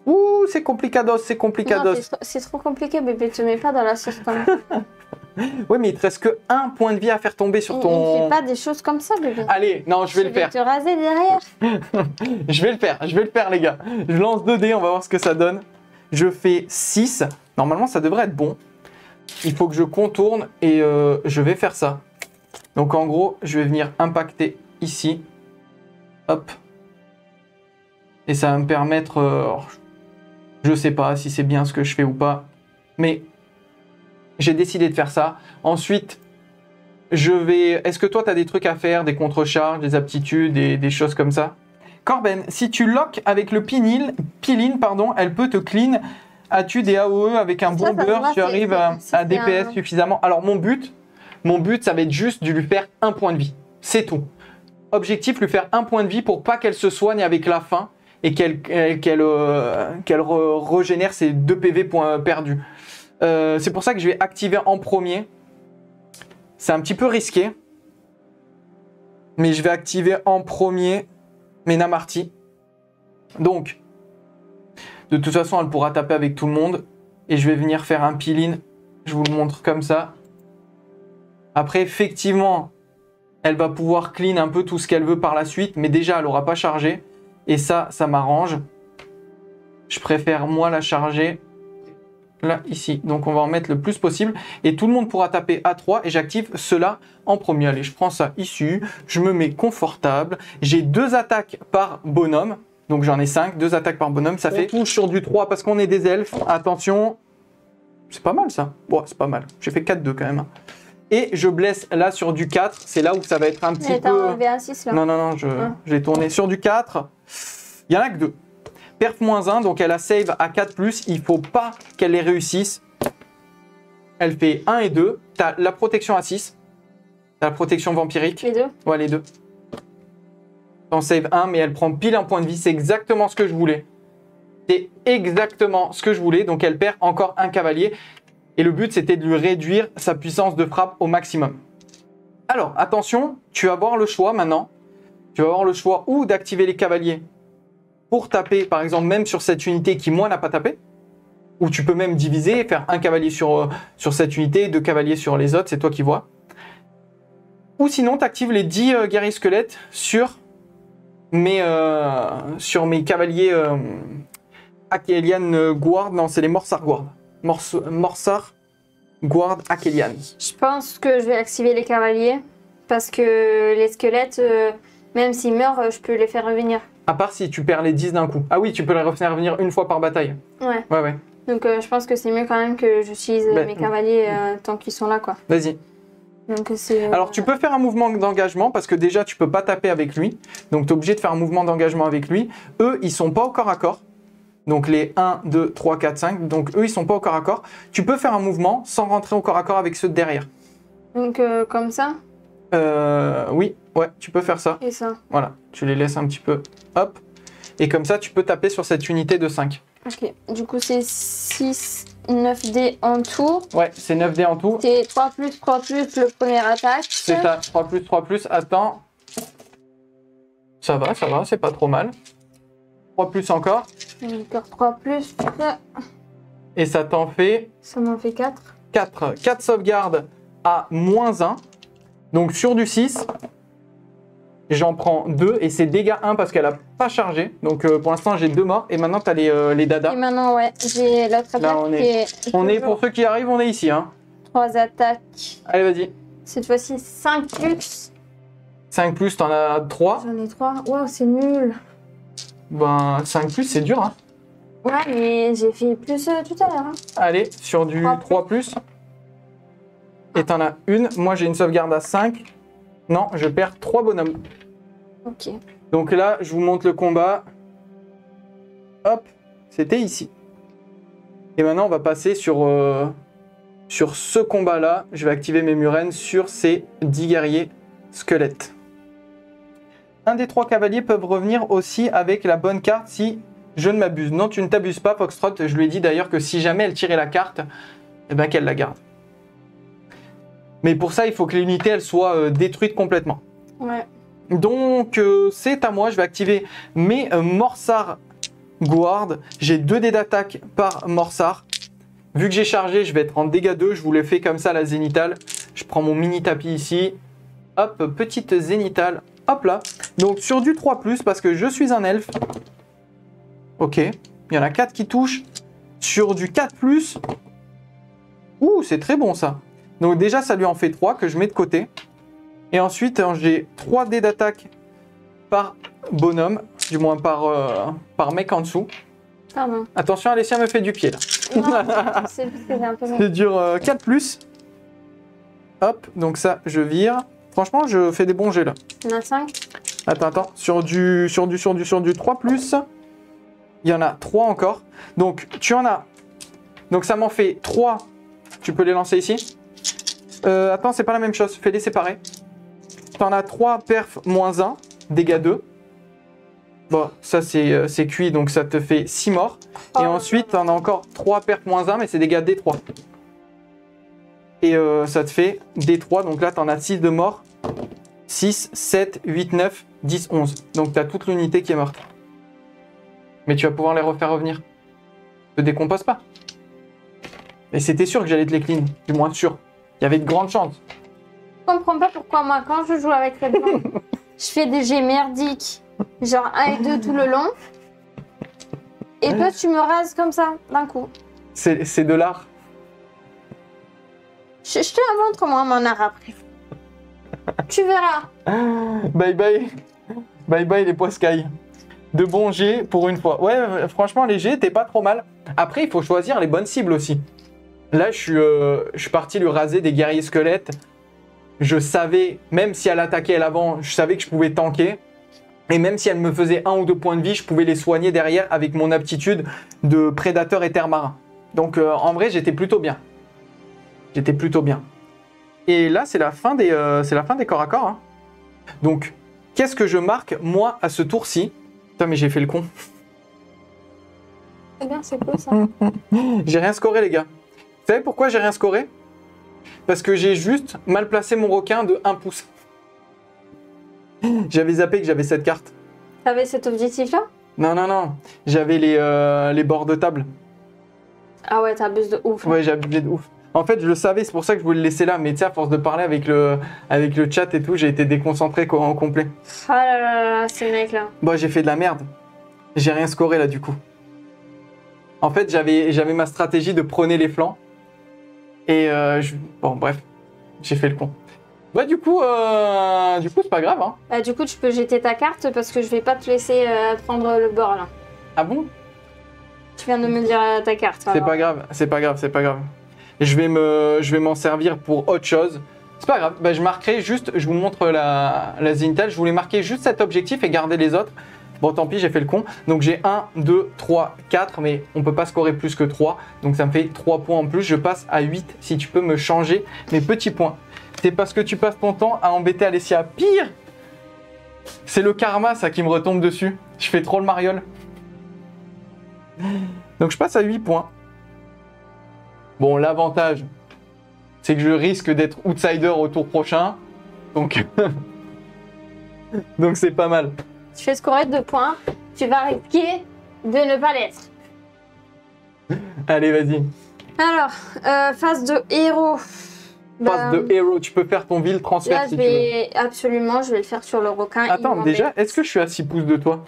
Ouh, c'est complicados, c'est Non, complicados. c'est trop compliqué, bébé. Te mets pas dans la sauce comme ça. Oui, mais il te reste que un point de vie à faire tomber sur On ton... fait pas des choses comme ça, bébé. Allez, non, je vais le faire. te raser derrière. Je vais le faire, les gars. Je lance 2 dés, on va voir ce que ça donne. Je fais 6. Normalement, ça devrait être bon. Il faut que je contourne et je vais faire ça. Donc, en gros, je vais venir impacter ici. Hop. Et ça va me permettre... je sais pas si c'est bien ce que je fais ou pas. Mais j'ai décidé de faire ça. Ensuite, je vais... Est-ce que toi, tu as des trucs à faire, des contre-charges, des aptitudes, des choses comme ça? Corben, si tu lock avec le piline, pardon, elle peut te clean. As-tu des AOE avec un bon beurre si tu arrives à DPS suffisamment? Alors mon but, ça va être juste de lui faire un point de vie. C'est tout. Objectif, lui faire un point de vie pour pas qu'elle se soigne avec la faim et qu'elle régénère ses 2 PV perdus. C'est pour ça que je vais activer en premier. C'est un petit peu risqué. Mais je vais activer en premier Mena Marty. Donc, de toute façon, elle pourra taper avec tout le monde. Et je vais venir faire un peel-in. Je vous le montre comme ça. Après, effectivement, elle va pouvoir clean un peu tout ce qu'elle veut par la suite. Mais déjà, elle n'aura pas chargé. Et ça m'arrange. Je préfère, moi, la charger là, ici. Donc, on va en mettre le plus possible. Et tout le monde pourra taper à 3. Et j'active cela en premier. Allez, je prends ça ici. Je me mets confortable. J'ai 2 attaques par bonhomme. Donc, j'en ai 5. 2 attaques par bonhomme. Ça fait touche sur du 3 parce qu'on est des elfes. Attention. C'est pas mal, ça. Bon, c'est pas mal. J'ai fait 4-2 quand même. Et je blesse là sur du 4. C'est là où ça va être un petit peu... T'as enlevé un 6 là. Non. J'ai tourné sur du 4. Il y en a que 2. Perf -1, donc elle a save à 4+, il faut pas qu'elle les réussisse. Elle fait 1 et 2. Tu as la protection à 6. Tu as la protection vampirique. Les 2? Ouais, les 2. T'en save 1, mais elle prend pile un point de vie. C'est exactement ce que je voulais. C'est exactement ce que je voulais. Donc elle perd encore un cavalier. Et le but, c'était de lui réduire sa puissance de frappe au maximum. Alors, attention, tu vas avoir le choix maintenant. Tu vas avoir le choix ou d'activer les cavaliers pour taper, par exemple, même sur cette unité qui, moi, n'a pas tapé. Ou tu peux même diviser et faire un cavalier sur cette unité, 2 cavaliers sur les autres, c'est toi qui vois. Ou sinon, tu actives les 10 guerriers squelettes sur mes cavaliers Akelian Guard. Non, c'est les Morsar Guard. Morsar Guard Akelian. Je pense que je vais activer les cavaliers. Parce que les squelettes, même s'ils meurent, je peux les faire revenir. À part si tu perds les 10 d'un coup. Ah oui, tu peux les refaire revenir une fois par bataille. Ouais. Ouais. Donc je pense que c'est mieux quand même que j'utilise mes cavaliers tant qu'ils sont là, quoi. Vas-y. Donc c'est... Alors tu peux faire un mouvement d'engagement parce que déjà tu peux pas taper avec lui. Donc tu es obligé de faire un mouvement d'engagement avec lui. Eux, ils sont pas au corps à corps. Donc les 1, 2, 3, 4, 5. Donc eux, ils sont pas au corps à corps. Tu peux faire un mouvement sans rentrer au corps à corps avec ceux de derrière. Donc comme ça? Oui, ouais, tu peux faire ça. Et ça? Voilà, tu les laisses un petit peu, hop. Et comme ça, tu peux taper sur cette unité de 5. Ok, du coup c'est 6, 9 dés en tout. Ouais, c'est 9 dés en tout. C'est 3+, le premier attaque. C'est ça, 3+, attends. Ça va, c'est pas trop mal. 3+ encore. Encore 3+. Et ça t'en fait... Ça m'en fait 4. 4 sauvegardes à -1. Donc sur du 6, j'en prends 2 et c'est dégâts 1 parce qu'elle a pas chargé. Donc pour l'instant j'ai 2 morts et maintenant tu as les dadas. Et maintenant ouais, j'ai l'autre attaque. Là on est pour ceux qui arrivent, on est ici. 3 attaques. Allez vas-y. Cette fois-ci 5+. 5+, t'en as 3. J'en ai 3. Waouh, c'est nul. Ben 5+, c'est dur. Ouais, mais j'ai fait plus tout à l'heure. Allez, sur du 3+. Et t'en as une. Moi, j'ai une sauvegarde à 5. Non, je perds 3 bonhommes. Ok. Donc là, je vous montre le combat. Hop, c'était ici. Et maintenant, on va passer sur ce combat-là. Je vais activer mes murènes sur ces 10 guerriers squelettes. Un des 3 cavaliers peuvent revenir aussi avec la bonne carte si je ne m'abuse. Non, tu ne t'abuses pas, Foxtrot. Je lui ai dit d'ailleurs que si jamais elle tirait la carte, eh ben qu'elle la garde. Mais pour ça, il faut que l'unité elle soit détruite complètement. Ouais. Donc, c'est à moi. Je vais activer mes Morsar Guard. J'ai 2 dés d'attaque par Morsar. Vu que j'ai chargé, je vais être en dégâts 2. Je vous l'ai fait comme ça, la zénitale. Je prends mon mini tapis ici. Hop, petite zénitale. Hop là. Donc sur du 3+, parce que je suis un elfe. Ok. Il y en a 4 qui touchent. Sur du 4+. Ouh, c'est très bon ça. Donc déjà, ça lui en fait 3 que je mets de côté. Et ensuite, j'ai 3 dés d'attaque par bonhomme. Du moins par mec en dessous. Pardon. Attention, Alessia me fait du pied là. Non, c'est un peu long. C'est dur 4+. Hop, donc ça, je vire. Franchement, je fais des bons jets là. Il y en a 5. Attends. Sur du 3+, il y en a 3 encore. Donc, tu en as. Donc, ça m'en fait 3. Tu peux les lancer ici. Attends, c'est pas la même chose. Fais-les séparer. Tu en as 3 perf -1, dégâts 2. Bon, ça c'est cuit, donc ça te fait 6 morts. Et ensuite, tu en as encore 3 perf -1, mais c'est dégâts D3. Et ça te fait D3, donc là, tu en as 6 de morts. 6, 7, 8, 9, 10, 11. Donc, tu as toute l'unité qui est morte. Mais tu vas pouvoir les refaire revenir. Ne te décompose pas. Et c'était sûr que j'allais te les clean, du moins sûr. Il y avait de grandes chances. Je comprends pas pourquoi moi, quand je joue avec Red Band, je fais des jets merdiques, genre 1 et 2 tout le long. Et toi, tu me rases comme ça, d'un coup. C'est de l'art. Je te la montre comment on m'en a après. Tu verras. Bye bye. Bye bye les poiscailles. De bons jets pour une fois. Ouais, franchement, les jets, t'es pas trop mal. Après, il faut choisir les bonnes cibles aussi. Là, je suis parti lui raser des guerriers squelettes. Je savais, même si elle attaquait à l'avant, je savais que je pouvais tanker. Et même si elle me faisait 1 ou 2 points de vie, je pouvais les soigner derrière avec mon aptitude de prédateur éther marin. Donc en vrai, j'étais plutôt bien. J'étais plutôt bien. Et là, c'est la fin des corps à corps. Hein. Donc, qu'est-ce que je marque, moi, à ce tour-ci? Putain, mais j'ai fait le con. C'est bien, c'est cool ça. J'ai rien scoré, les gars. Vous savez pourquoi j'ai rien scoré? Parce que j'ai juste mal placé mon requin de 1 pouce. J'avais zappé que j'avais cette carte. T'avais cet objectif-là? Non. J'avais les bords de table. Ah ouais, t'abuses de ouf. Ouais, j'ai abusé de ouf. En fait, je le savais, c'est pour ça que je voulais le laisser là. Mais tu sais, à force de parler avec le chat et tout, j'ai été déconcentré en complet. Ah là, ces mecs-là. Bon, j'ai fait de la merde. J'ai rien scoré là, du coup. En fait, j'avais ma stratégie de prôner les flancs. Et bon, bref, j'ai fait le con. Bah, du coup, c'est pas grave, hein. Bah, du coup, tu peux jeter ta carte parce que je vais pas te laisser prendre le bord là. Ah bon? Tu viens de me dire ta carte. C'est pas grave, c'est pas grave, c'est pas grave. Je vais m'en servir pour autre chose. C'est pas grave, bah, je marquerai juste, je vous montre la Zintal, je voulais marquer juste cet objectif et garder les autres. Bon, tant pis, j'ai fait le con. Donc j'ai 1, 2, 3, 4, mais on peut pas scorer plus que 3. Donc ça me fait 3 points en plus. Je passe à 8 si tu peux me changer mes petits points. C'est parce que tu passes ton temps à embêter Alessia. Pire! C'est le karma, ça, qui me retombe dessus. Je fais trop le mariole. Donc je passe à 8 points. Bon, l'avantage, c'est que je risque d'être outsider au tour prochain. Donc, donc c'est pas mal. Tu fais scorer 2 points. Tu vas risquer de ne pas l'être. Allez, vas-y. Alors, phase de héros. Phase de héros, tu peux faire ton ville transfert là, si tu veux. Absolument, je vais le faire sur le requin. Attends, déjà, est-ce que je suis à 6 pouces de toi?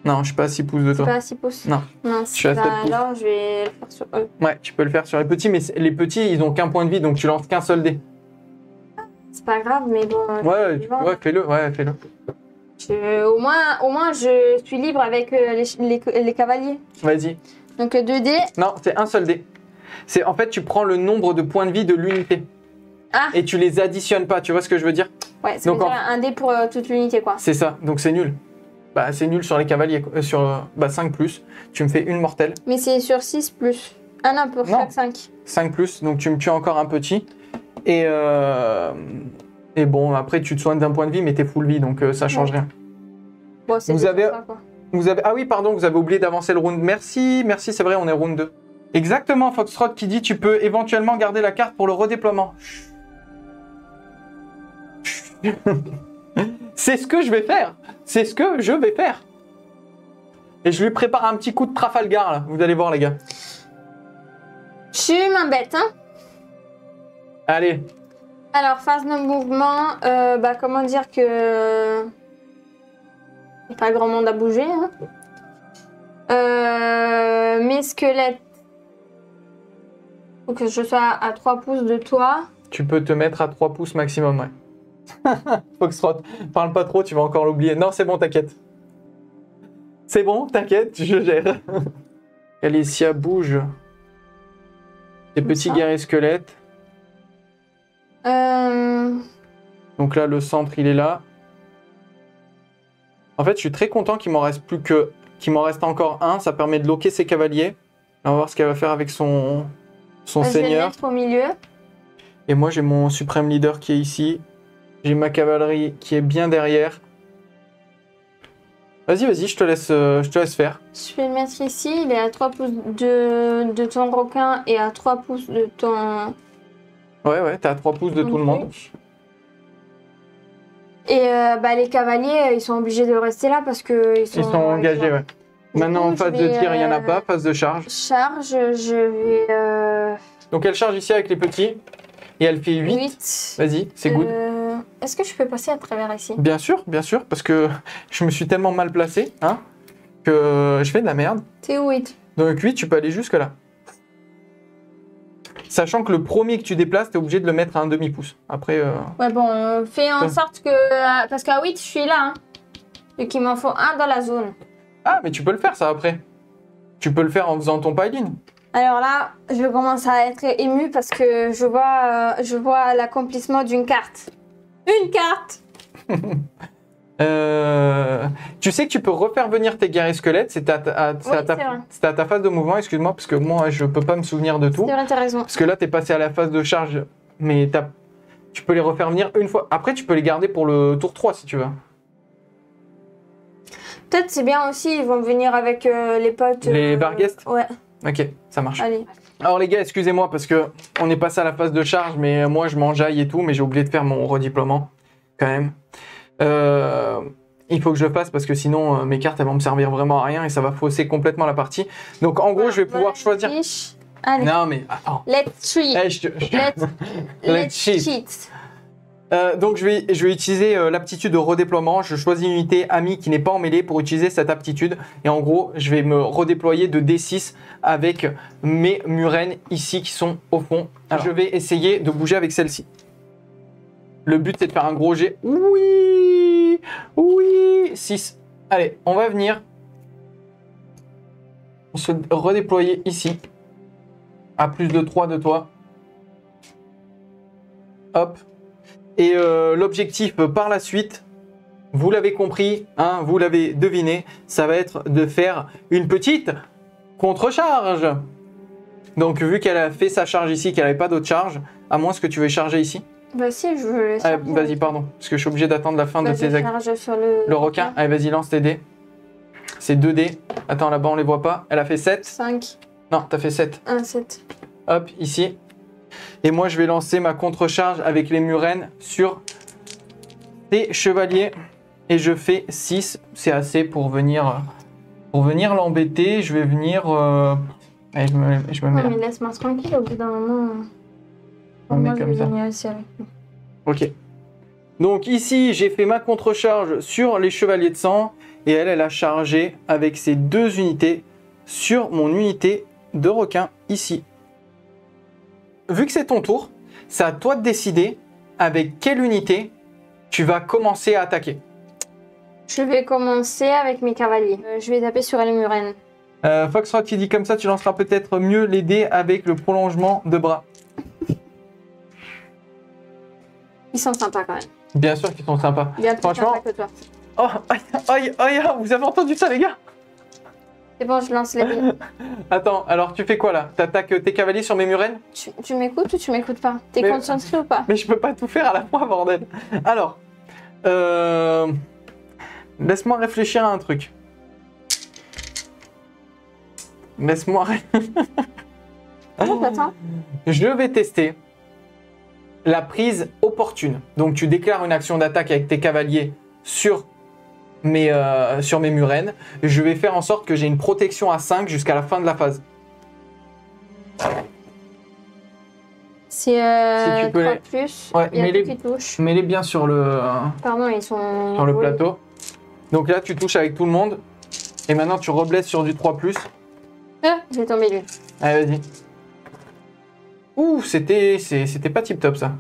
Non, je suis pas à 6 pouces de toi. Pas à 6 pouces? Non. Non, je suis à 7 pouces. Alors, je vais le faire sur eux. Ouais, tu peux le faire sur les petits, mais les petits, ils ont qu'un point de vie, donc tu lances qu'un seul dé. C'est pas grave, mais bon. Ouais, fais-le, fais-le. Au moins, je suis libre avec les cavaliers. Vas-y. Donc 2 dés. Non, c'est un seul dé. En fait, tu prends le nombre de points de vie de l'unité. Ah. Et tu les additionnes pas, tu vois ce que je veux dire? Ouais, ça veut dire un dé pour toute l'unité, quoi. C'est ça, donc c'est nul. Bah, c'est nul sur les cavaliers, sur 5+. Tu me fais une mortelle. Mais c'est sur 6+. Ah non, pour chaque 5. 5+, donc tu me tues encore un petit. Et bon, après, tu te soignes d'un point de vie, mais t'es full vie, donc ça change rien. Bon, c'est ça, quoi. Ah oui, pardon, vous avez oublié d'avancer le round. Merci, c'est vrai, on est round 2. Exactement, Foxtrot qui dit tu peux éventuellement garder la carte pour le redéploiement. C'est ce que je vais faire. C'est ce que je vais faire. Et je lui prépare un petit coup de Trafalgar, là. Vous allez voir, les gars. Tu m'embêtes, hein. Allez. Alors, phase de mouvement, comment dire que... Il n'y a pas grand monde à bouger, hein. Mes squelettes... Faut que je sois à 3 pouces de toi. Tu peux te mettre à 3 pouces maximum, ouais. Foxtrot, parle pas trop, tu vas encore l'oublier. Non, c'est bon, t'inquiète. C'est bon, t'inquiète, je gère. Alicia bouge. Des Comme petits ça. guerriers squelettes. Donc là, le centre, il est là. En fait, je suis très content qu'il m'en reste encore un. Ça permet de loquer ses cavaliers. On va voir ce qu'elle va faire avec son je vais le seigneur. mettre au milieu. Et moi, j'ai mon suprême leader qui est ici. J'ai ma cavalerie qui est bien derrière. Vas-y, je te laisse faire. Je vais le mettre ici. Il est à 3 pouces de ton requin et à 3 pouces de ton... Ouais, t'es à 3 pouces de tout le monde. Et les cavaliers, ils sont obligés de rester là parce que ils sont engagés, ouais. Du Maintenant, coup, en phase je vais, de tir, il n'y en a pas. Phase de charge. Charge, je vais... Donc, elle charge ici avec les petits. Et elle fait 8. Vas-y, c'est good. Est-ce que je peux passer à travers ici? Bien sûr, parce que je me suis tellement mal placé, hein, que je fais de la merde. T'es où, 8? Donc 8, tu peux aller jusque là. Sachant que le premier que tu déplaces, t'es obligé de le mettre à un demi-pouce. Après... Ouais, bon, fais en sorte que... parce qu'à 8, je suis là, hein. Donc il m'en faut un dans la zone. Ah, mais tu peux le faire, ça, après. Tu peux le faire en faisant ton piling. Alors là, je commence à être émue parce que je vois l'accomplissement d'une carte. Une carte! Tu sais que tu peux refaire venir tes guerriers squelettes, c'est à ta phase de mouvement, excuse-moi, parce que moi je peux pas me souvenir de tout. C'est vrai, t'as raison. Parce que là t'es passé à la phase de charge, mais tu peux les refaire venir une fois. Après tu peux les garder pour le tour 3 si tu veux. Peut-être c'est bien aussi, ils vont venir avec les potes. Les Varghest? Ouais. Ok, ça marche. Allez. Alors les gars, excusez-moi parce que on est passé à la phase de charge, mais moi je m'enjaille et tout, mais j'ai oublié de faire mon redéploiement quand même. Il faut que je le fasse parce que sinon mes cartes elles vont me servir vraiment à rien et ça va fausser complètement la partie. Donc en gros, je vais pouvoir choisir. Allez. Non mais attends. Let's cheat. Let's cheat. Donc je vais utiliser l'aptitude de redéploiement. Je choisis une unité amie qui n'est pas en mêlée pour utiliser cette aptitude. Et en gros, je vais me redéployer de D6 avec mes murènes ici qui sont au fond. Alors, je vais essayer de bouger avec celle-ci. Le but c'est de faire un gros jet. Oui, 6. Allez, on va venir se redéployer ici. À plus de 3 de toi. Hop. Et l'objectif par la suite, vous l'avez compris, hein, vous l'avez deviné, ça va être de faire une petite contre-charge. Donc vu qu'elle a fait sa charge ici, qu'elle n'avait pas d'autre charge, à moins que tu veux charger ici. Bah si, je veux le Vas-y, pardon, parce que je suis obligé d'attendre la fin de tes actes. Sur le requin, allez vas-y, lance tes dés. C'est 2 dés. Attends, là-bas on les voit pas. Elle a fait 7. 5. Non, t'as fait 7. 1, 7. Hop, ici. Et moi, je vais lancer ma contre-charge avec les murènes sur tes chevaliers. Et je fais 6. C'est assez pour venir l'embêter. Je vais venir... Allez, je me mets là. Mais laisse-moi tranquille, au bout d'un moment. On met comme ça. Ok. Donc ici, j'ai fait ma contre-charge sur les chevaliers de sang. Et elle a chargé avec ses 2 unités sur mon unité de requin ici. Vu que c'est ton tour, c'est à toi de décider avec quelle unité tu vas commencer à attaquer. Je vais commencer avec mes cavaliers. Je vais taper sur les murènes. Foxtrot qui dit comme ça, tu lanceras peut-être mieux les dés avec le prolongement de bras. Ils sont sympas quand même. Bien sûr qu'ils sont sympas. Bien plus Franchement. sympas que toi. Oh, aïe, vous avez entendu ça les gars? C'est bon, je lance les dés. Attends, alors tu fais quoi là? T'attaques tes cavaliers sur mes murènes? Tu m'écoutes ou tu m'écoutes pas? T'es concentré ou pas? Mais je peux pas tout faire à la fois, bordel. Alors, laisse-moi réfléchir à un truc. Laisse-moi... Attends. Je vais tester la prise opportune. Donc tu déclares une action d'attaque avec tes cavaliers sur sur mes Murennes. Je vais faire en sorte que j'ai une protection à 5 jusqu'à la fin de la phase. C'est Si tu peux 3 les- plus. Ouais, Il y a mets-les- tout qui touche. Mets-les bien sur le Pardon, ils sont... sur le Oui. plateau. Donc là, tu touches avec tout le monde. Et maintenant, tu reblesses sur du 3+. J'ai tombé lui. Allez, vas-y. Ouh, c'était pas tip top ça.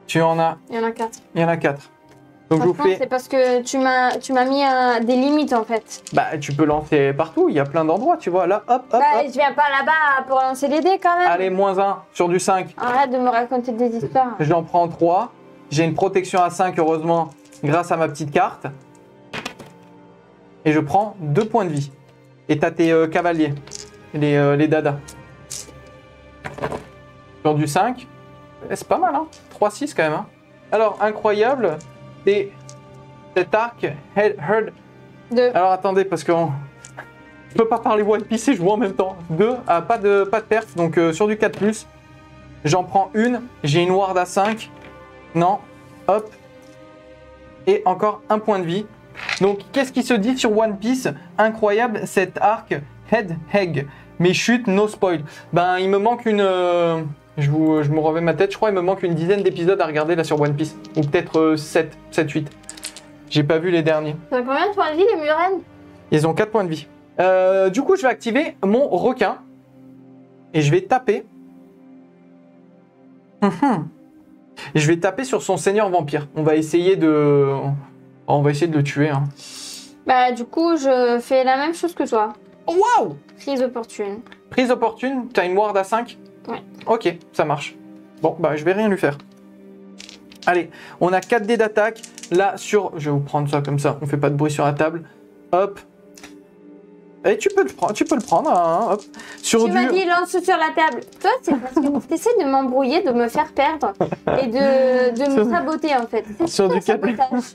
Tu en as, Il y en a 4. il y en a 4. Donc je vous Franchement, fais, c'est parce que tu m'as mis des limites en fait. bah tu peux lancer partout, il y a plein d'endroits, tu vois, là, hop, hop, Bah, hop. je viens pas là-bas pour lancer les dés quand même. Allez, -1 sur du 5. Arrête de me raconter des histoires. J'en prends 3. J'ai une protection à 5, heureusement, grâce à ma petite carte. Et je prends 2 points de vie. Et t'as tes cavaliers, les dadas. Sur du 5. C'est pas mal, hein. 3-6 quand même, hein. Alors, incroyable, c'est cet arc Heard. 2. Alors attendez, parce que je peux pas parler One Piece et jouer en même temps. 2, pas de perf, donc sur du 4+, j'en prends une, j'ai une ward à 5. Non, hop. Et encore un point de vie. Donc qu'est-ce qui se dit sur One Piece? Incroyable, cet arc Head Egg. Mes chutes, no spoil. Ben il me manque une... je me remets ma tête, je crois il me manque une dizaine d'épisodes à regarder là sur One Piece. Ou peut-être 7, 8. J'ai pas vu les derniers. T'as combien de points de vie les Murennes? Ils ont 4 points de vie. Du coup, je vais activer mon requin. Et je vais taper. Et je vais taper sur son seigneur vampire. On va essayer de le tuer. Hein. Bah du coup, je fais la même chose que toi. Oh, waouh! Prise opportune. Prise opportune, t'as une ward à 5? Ouais. Ok, ça marche. Bon, bah je vais rien lui faire. Allez, on a 4 dés d'attaque. Là, je vais vous prendre ça comme ça, on fait pas de bruit sur la table. Hop. Et tu peux le prendre, hein, hop. Sur Tu m'as dit lance sur la table. Toi, c'est parce que tu essaies de m'embrouiller, de me faire perdre et de me saboter en fait. C'est sur tout du un sabotage.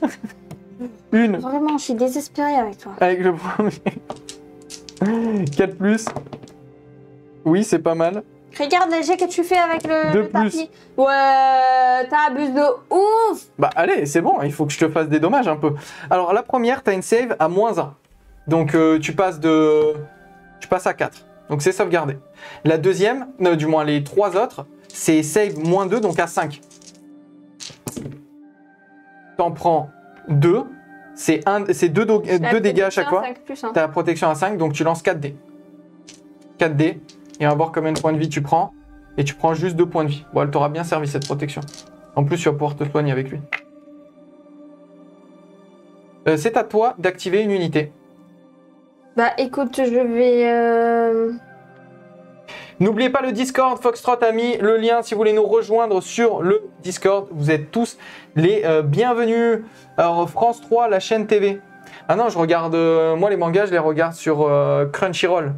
Une. Vraiment, je suis désespérée avec toi. Avec le premier. 4+. Oui, c'est pas mal. Regarde les jets que tu fais avec le 2+. tapis. Ouais, t'abuses de ouf. Bah allez, c'est bon, il faut que je te fasse des dommages un peu. Alors la première, t'as une save à -1. Donc tu passes à 4. Donc c'est sauvegardé. La deuxième, du moins les 3 autres, c'est save -2, donc à 5. T'en prends 2. C'est 2 dégâts à chaque fois. 5 plus, hein. T'as la protection à 5, donc tu lances 4 dés. 4 dés. Et on va voir combien de points de vie tu prends. Et tu prends juste 2 points de vie. Bon, elle t'aura bien servi cette protection. En plus, tu vas pouvoir te soigner avec lui. C'est à toi d'activer une unité. Bah écoute, je vais... N'oubliez pas le Discord, Foxtrot a mis le lien si vous voulez nous rejoindre sur le Discord. Vous êtes tous les bienvenus. Alors France 3, la chaîne TV. Ah non, je regarde, moi les mangas, je les regarde sur Crunchyroll.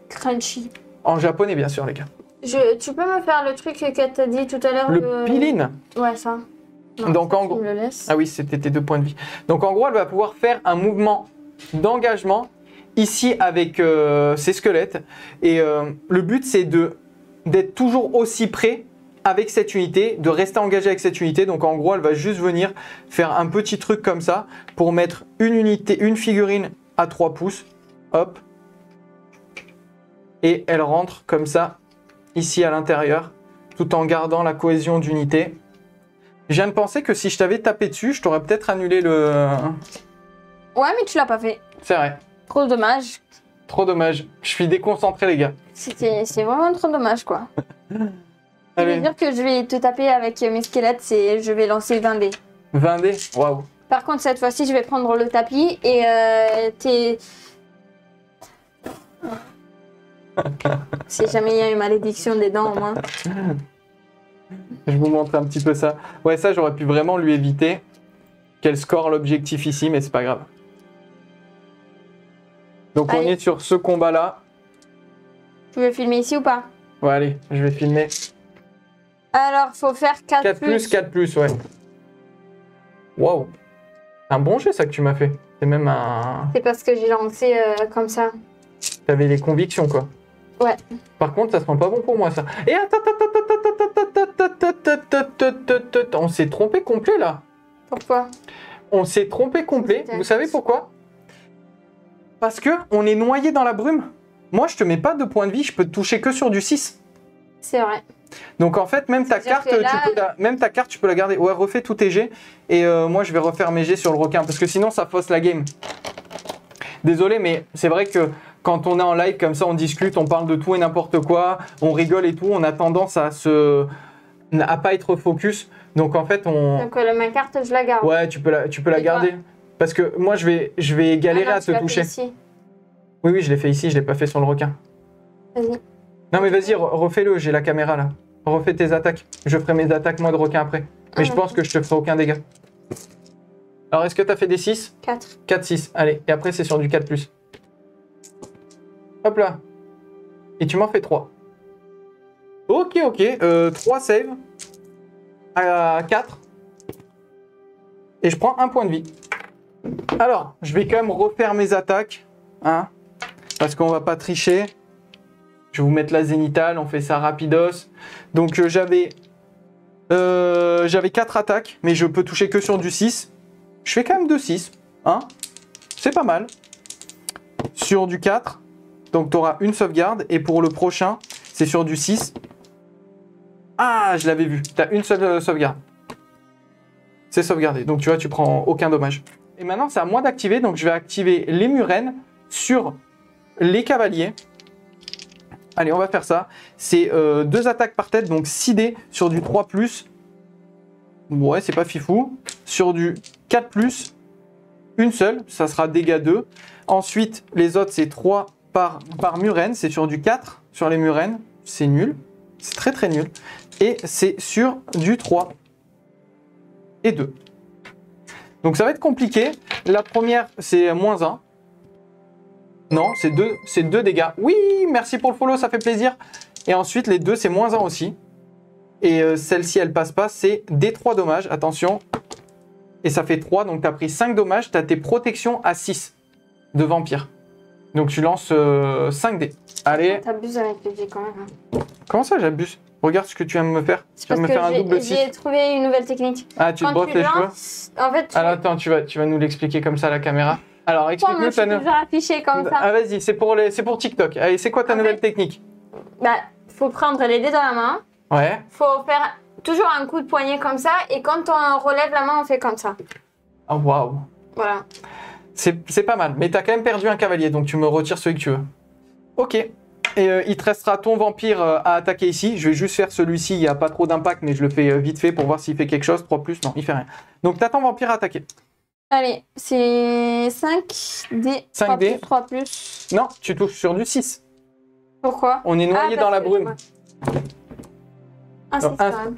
Crunchy. En japonais bien sûr les gars. Tu peux me faire le truc que t'as dit tout à l'heure Le Pilin. Ouais, ça. Non, Donc en tu gros... me le laisses. Ah oui, c'était tes 2 points de vie. Donc en gros, elle va pouvoir faire un mouvement d'engagement ici avec ses squelettes. Et le but, c'est d'être toujours aussi près avec cette unité, de rester engagé avec cette unité. Donc en gros, elle va juste venir faire un petit truc comme ça pour mettre une unité, une figurine à 3 pouces. Hop. Et elle rentre comme ça, ici à l'intérieur, tout en gardant la cohésion d'unité. Je viens de penser que si je t'avais tapé dessus, je t'aurais peut-être annulé le... Ouais, mais tu l'as pas fait. C'est vrai. Trop dommage. Trop dommage. Je suis déconcentré, les gars. C'est vraiment trop dommage, quoi. Ça veut Allez, dire que je vais te taper avec mes squelettes et je vais lancer 20 dés. 20 dés. Waouh. Par contre, cette fois-ci, je vais prendre le tapis et t'es... Si jamais il y a une malédiction des dents, au moins. Je vous montre un petit peu ça. Ouais, ça, j'aurais pu vraiment lui éviter qu'elle score l'objectif ici, mais c'est pas grave. Donc, Allez. on est sur ce combat-là. Tu veux filmer ici ou pas? Ouais, allez, je vais filmer. Alors, faut faire 4, 4 plus, 4 plus, ouais. Waouh. C'est un bon jet, ça, que tu m'as fait. C'est même un... C'est parce que j'ai lancé comme ça. T'avais les convictions, quoi. Ouais. Par contre, ça sent pas bon pour moi, ça. Et attends, on s'est trompé complet, là. Pourquoi? on s'est trompé complet. Vous savez pourquoi? Parce que on est noyé dans la brume. Moi, je te mets pas de points de vie, je peux te toucher que sur du 6. C'est vrai. Donc en fait, même ta carte, tu peux la garder. Ouais, refais tous tes jets. Et moi, je vais refaire mes jets sur le requin. Parce que sinon, ça fausse la game. Désolé, mais c'est vrai que quand on est en live comme ça, on discute, on parle de tout et n'importe quoi, on rigole et tout, on a tendance à pas être focus. Donc en fait, Donc ma carte, je la garde. Ouais, tu peux la garder. Parce que moi, je vais galérer à te toucher. Oui, je l'ai fait ici, je l'ai pas fait sur le requin. Vas-y. Non mais vas-y, refais-le, j'ai la caméra là. Refais tes attaques. Je ferai mes attaques moi de requin après. Mais je pense que je te ferai aucun dégât. Alors est-ce que tu as fait des 6? 4. 4, 6. Allez, et après c'est sur du 4+. Hop là. Et tu m'en fais 3. Ok. 3 save. À 4. Et je prends un point de vie. Alors, je vais quand même refaire mes attaques. Hein, parce qu'on va pas tricher. Je vais vous mettre la zénithale, on fait ça rapidos. Donc j'avais 4 attaques, mais je peux toucher que sur du 6. Je fais quand même 2-6. Hein, c'est pas mal. Sur du 4, donc tu auras une sauvegarde. Et pour le prochain, c'est sur du 6. Ah, je l'avais vu. Tu as une seule sauvegarde. C'est sauvegardé. Donc tu vois, tu prends aucun dommage. Et maintenant, c'est à moi d'activer. Donc je vais activer les murènes sur les cavaliers. Allez, on va faire ça. C'est 2 attaques par tête, donc 6 dés sur du 3+. Ouais, c'est pas fifou. Sur du 4+, une seule, ça sera dégâts 2. Ensuite, les autres, c'est 3 par murène. C'est sur du 4 sur les murènes. C'est nul. C'est très nul. Et c'est sur du 3 et 2. Donc ça va être compliqué. La première, c'est -1. Non, c'est 2 dégâts. Oui, merci pour le follow, ça fait plaisir. Et ensuite, les deux, c'est -1 aussi. Et celle-ci, elle passe pas, c'est des 3 dommages. Attention. Et ça fait 3, donc tu as pris 5 dommages. Tu as tes protections à 6 de vampire. Donc tu lances 5 dés. Allez. T'abuses avec les dés quand même. Comment ça, j'abuse? Regarde ce que tu viens de me faire. Tu viens de me faire un double 6. J'ai trouvé une nouvelle technique. Ah, tu te brosses les cheveux? En fait, alors attends, tu vas nous l'expliquer comme ça à la caméra. Alors explique-nous ta nouvelle. toujours affiché comme ça. Ah vas-y, c'est pour TikTok. Allez, c'est quoi ta nouvelle technique? Bah, faut prendre les dés dans la main. Ouais. Faut faire toujours un coup de poignet comme ça. Et quand on relève la main, on fait comme ça. Oh waouh. Voilà. C'est pas mal. Mais t'as quand même perdu un cavalier, donc tu me retires celui que tu veux. Ok. Et il te restera ton vampire à attaquer ici. Je vais juste faire celui-ci, il n'y a pas trop d'impact, mais je le fais vite fait pour voir s'il fait quelque chose. 3+, non, il fait rien. Donc t'as ton vampire à attaquer. Allez, c'est 5 dés. 5 dés. 3+. Non, tu touches sur du 6. Pourquoi? On est noyé dans la brume.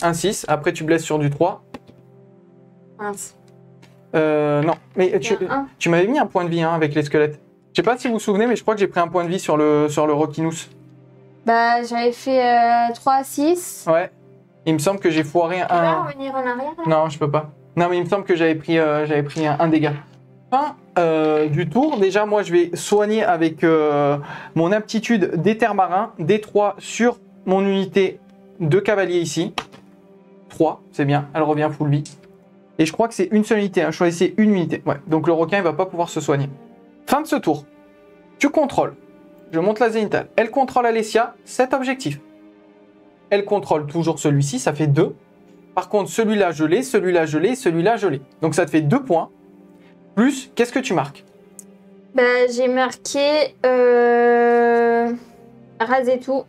Un 6. Après, tu blesses sur du 3. Mince. Non, mais tu m'avais mis un point de vie avec les squelettes. Je sais pas si vous vous souvenez, mais je crois que j'ai pris un point de vie sur le Rockinus. Bah, j'avais fait 3, 6. Ouais. Il me semble que j'ai foiré un... Tu peux revenir en arrière là? Non, je peux pas. Non, mais il me semble que j'avais pris un dégât. Fin du tour. Déjà, moi, je vais soigner avec mon aptitude d'éther marin. D3 sur mon unité de cavalier ici. 3, c'est bien. Elle revient full vie. Et je crois que c'est une seule unité. Choisissez une unité. Ouais. Donc le requin, il va pas pouvoir se soigner. Fin de ce tour. Tu contrôles. Je monte la zénithale. Elle contrôle Alessia, 7 objectifs. Elle contrôle toujours celui-ci, ça fait 2. Par contre, celui-là, je l'ai, celui-là, je l'ai, celui-là, je l'ai. Donc ça te fait 2 points. Plus, qu'est-ce que tu marques? Bah, j'ai marqué raser tout.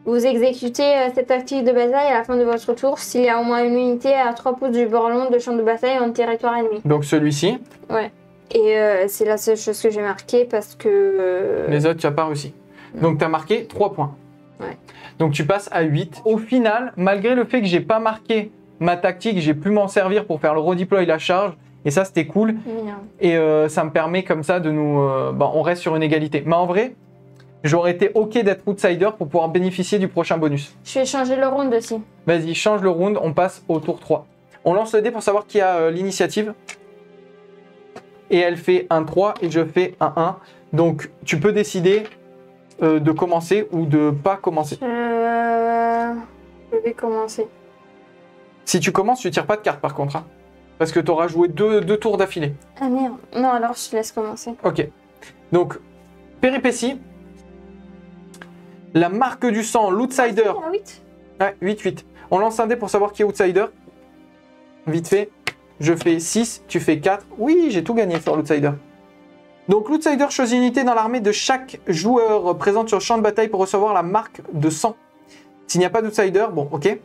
Vous exécutez cette activité de bataille à la fin de votre tour s'il y a au moins une unité à 3 pouces du bord long de champ de bataille en territoire ennemi. Donc celui-ci. Ouais. Et c'est la seule chose que j'ai marquée parce que... Les autres, tu n'as pas réussi. Donc tu as marqué 3 points. Ouais. Donc tu passes à 8. Au final, malgré le fait que j'ai pas marqué ma tactique, j'ai pu m'en servir pour faire le redeploy la charge. Et ça, c'était cool. Bien. Et ça me permet comme ça de nous... on reste sur une égalité. Mais en vrai, j'aurais été OK d'être outsider pour pouvoir bénéficier du prochain bonus. Je vais changer le round aussi. Vas-y, change le round. On passe au tour 3. On lance le dé pour savoir qui a l'initiative. Et elle fait un 3 et je fais un 1. Donc, tu peux décider de commencer ou de pas commencer. Je vais commencer. Si tu commences, tu tires pas de carte par contre. Hein. Parce que tu auras joué deux tours d'affilée. Ah merde. Non, alors je te laisse commencer. Ok. Donc, péripétie. La marque du sang, l'outsider. Ah, 8. Ouais, 8-8. On lance un dé pour savoir qui est outsider. Vite fait. Je fais 6, tu fais 4. Oui, j'ai tout gagné sur l'outsider. Donc l'outsider choisit une unité dans l'armée de chaque joueur présente sur le champ de bataille pour recevoir la marque de sang. S'il n'y a pas d'outsider, bon, ok.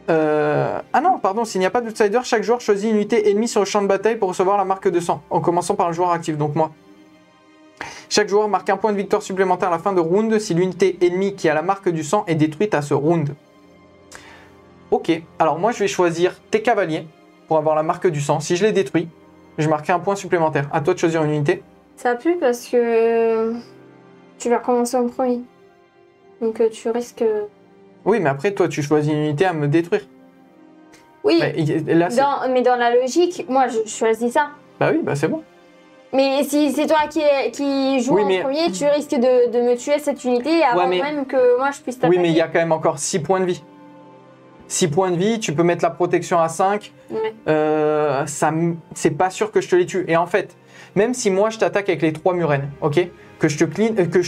Ah non, pardon, s'il n'y a pas d'outsider, chaque joueur choisit une unité ennemie sur le champ de bataille pour recevoir la marque de sang, en commençant par le joueur actif, donc moi. Chaque joueur marque un point de victoire supplémentaire à la fin de round si l'unité ennemie qui a la marque du sang est détruite à ce round. Ok, alors moi je vais choisir tes cavaliers pour avoir la marque du sang. Si je les détruis, je marquerai un point supplémentaire. À toi de choisir une unité. Ça a plu parce que tu vas commencer en premier. Donc tu risques... Oui, mais après toi tu choisis une unité à me détruire. Oui, Là, mais dans la logique, moi je choisis ça. bah oui, bah c'est bon. Mais si c'est toi qui joue en premier, tu risques de me tuer cette unité avant même que moi je puisse t'attaquer. Oui, mais il y a quand même encore 6 points de vie. 6 points de vie, tu peux mettre la protection à 5. Ouais. C'est pas sûr que je te les tue. Et en fait, même si moi je t'attaque avec les 3 murennes, ok, que je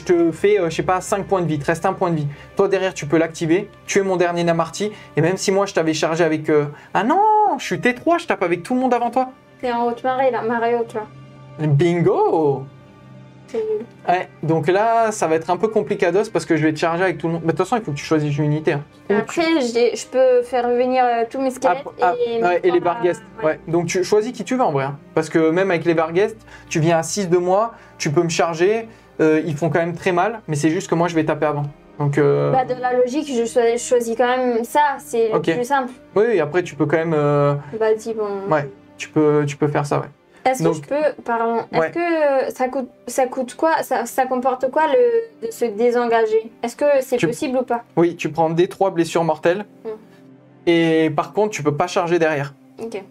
te fais, je sais pas, 5 points de vie, il te reste un point de vie. Toi derrière, tu peux l'activer, tuer mon dernier Namarti. Et même si moi je t'avais chargé avec. Ah non, je suis T3, je tape avec tout le monde avant toi. T'es en haute marée là, marée haute là. Bingo! C'est nul. Ouais, donc là, ça va être un peu complicados parce que je vais te charger avec tout le monde. Mais de toute façon, il faut que tu choisisses une unité. Hein. Après, je peux faire revenir tous mes squelettes et les Varghest. Ouais. Donc tu choisis qui tu veux en vrai. Hein. Parce que même avec les Varghest, tu viens à 6 de moi, tu peux me charger. Ils font quand même très mal, mais c'est juste que moi, je vais taper avant. Donc, Bah, de la logique, je choisis quand même ça, c'est le plus simple. Oui, et après, tu peux quand même. Vas-y, bon. Ouais, tu peux faire ça, ouais. Est-ce que je peux, pardon, est-ce que ça coûte quoi, ça comporte quoi de se désengager? Est-ce que c'est possible ou pas? Oui, tu prends des 3 blessures mortelles. Et par contre, tu peux pas charger derrière. Ok.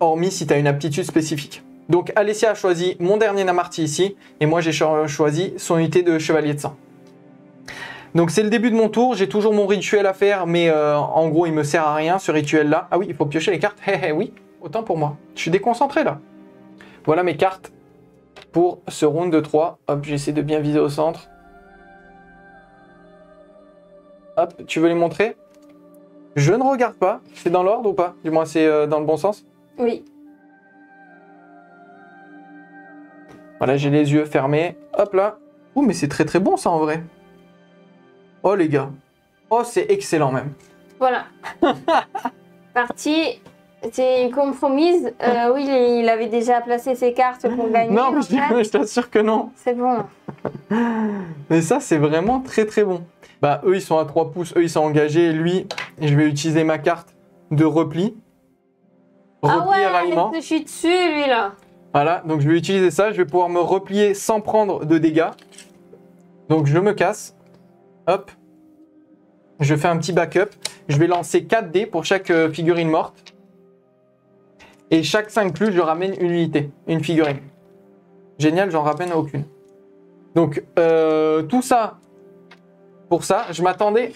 Hormis si tu as une aptitude spécifique. Donc Alessia a choisi mon dernier Namarti ici, et moi j'ai choisi son unité de chevalier de sang. Donc c'est le début de mon tour, j'ai toujours mon rituel à faire, mais en gros il me sert à rien ce rituel là. Ah oui, il faut piocher les cartes, oui, autant pour moi. Je suis déconcentré là. Voilà mes cartes pour ce round de 3. Hop, j'essaie de bien viser au centre. Hop, tu veux les montrer? Je ne regarde pas, c'est dans l'ordre ou pas? Du moins c'est dans le bon sens? Oui. Voilà, j'ai les yeux fermés. Hop là. Ouh, mais c'est très très bon ça en vrai. Oh les gars. Oh, c'est excellent même. Voilà. Partie, c'est compromise. Oui, il avait déjà placé ses cartes pour gagner. Non, mais je t'assure que non. C'est bon. Mais ça, c'est vraiment très très bon. Bah, eux, ils sont à 3 pouces. Eux, ils sont engagés. Lui, je vais utiliser ma carte de repli. Repli à ralliement. Je suis dessus, lui, là. Voilà, donc je vais utiliser ça. Je vais pouvoir me replier sans prendre de dégâts. Donc, je me casse. Hop. Je fais un petit backup. Je vais lancer 4 dés pour chaque figurine morte. Et chaque 5 plus, je ramène une unité, une figurine. Génial, j'en ramène aucune. Donc, tout ça, pour ça, je m'attendais...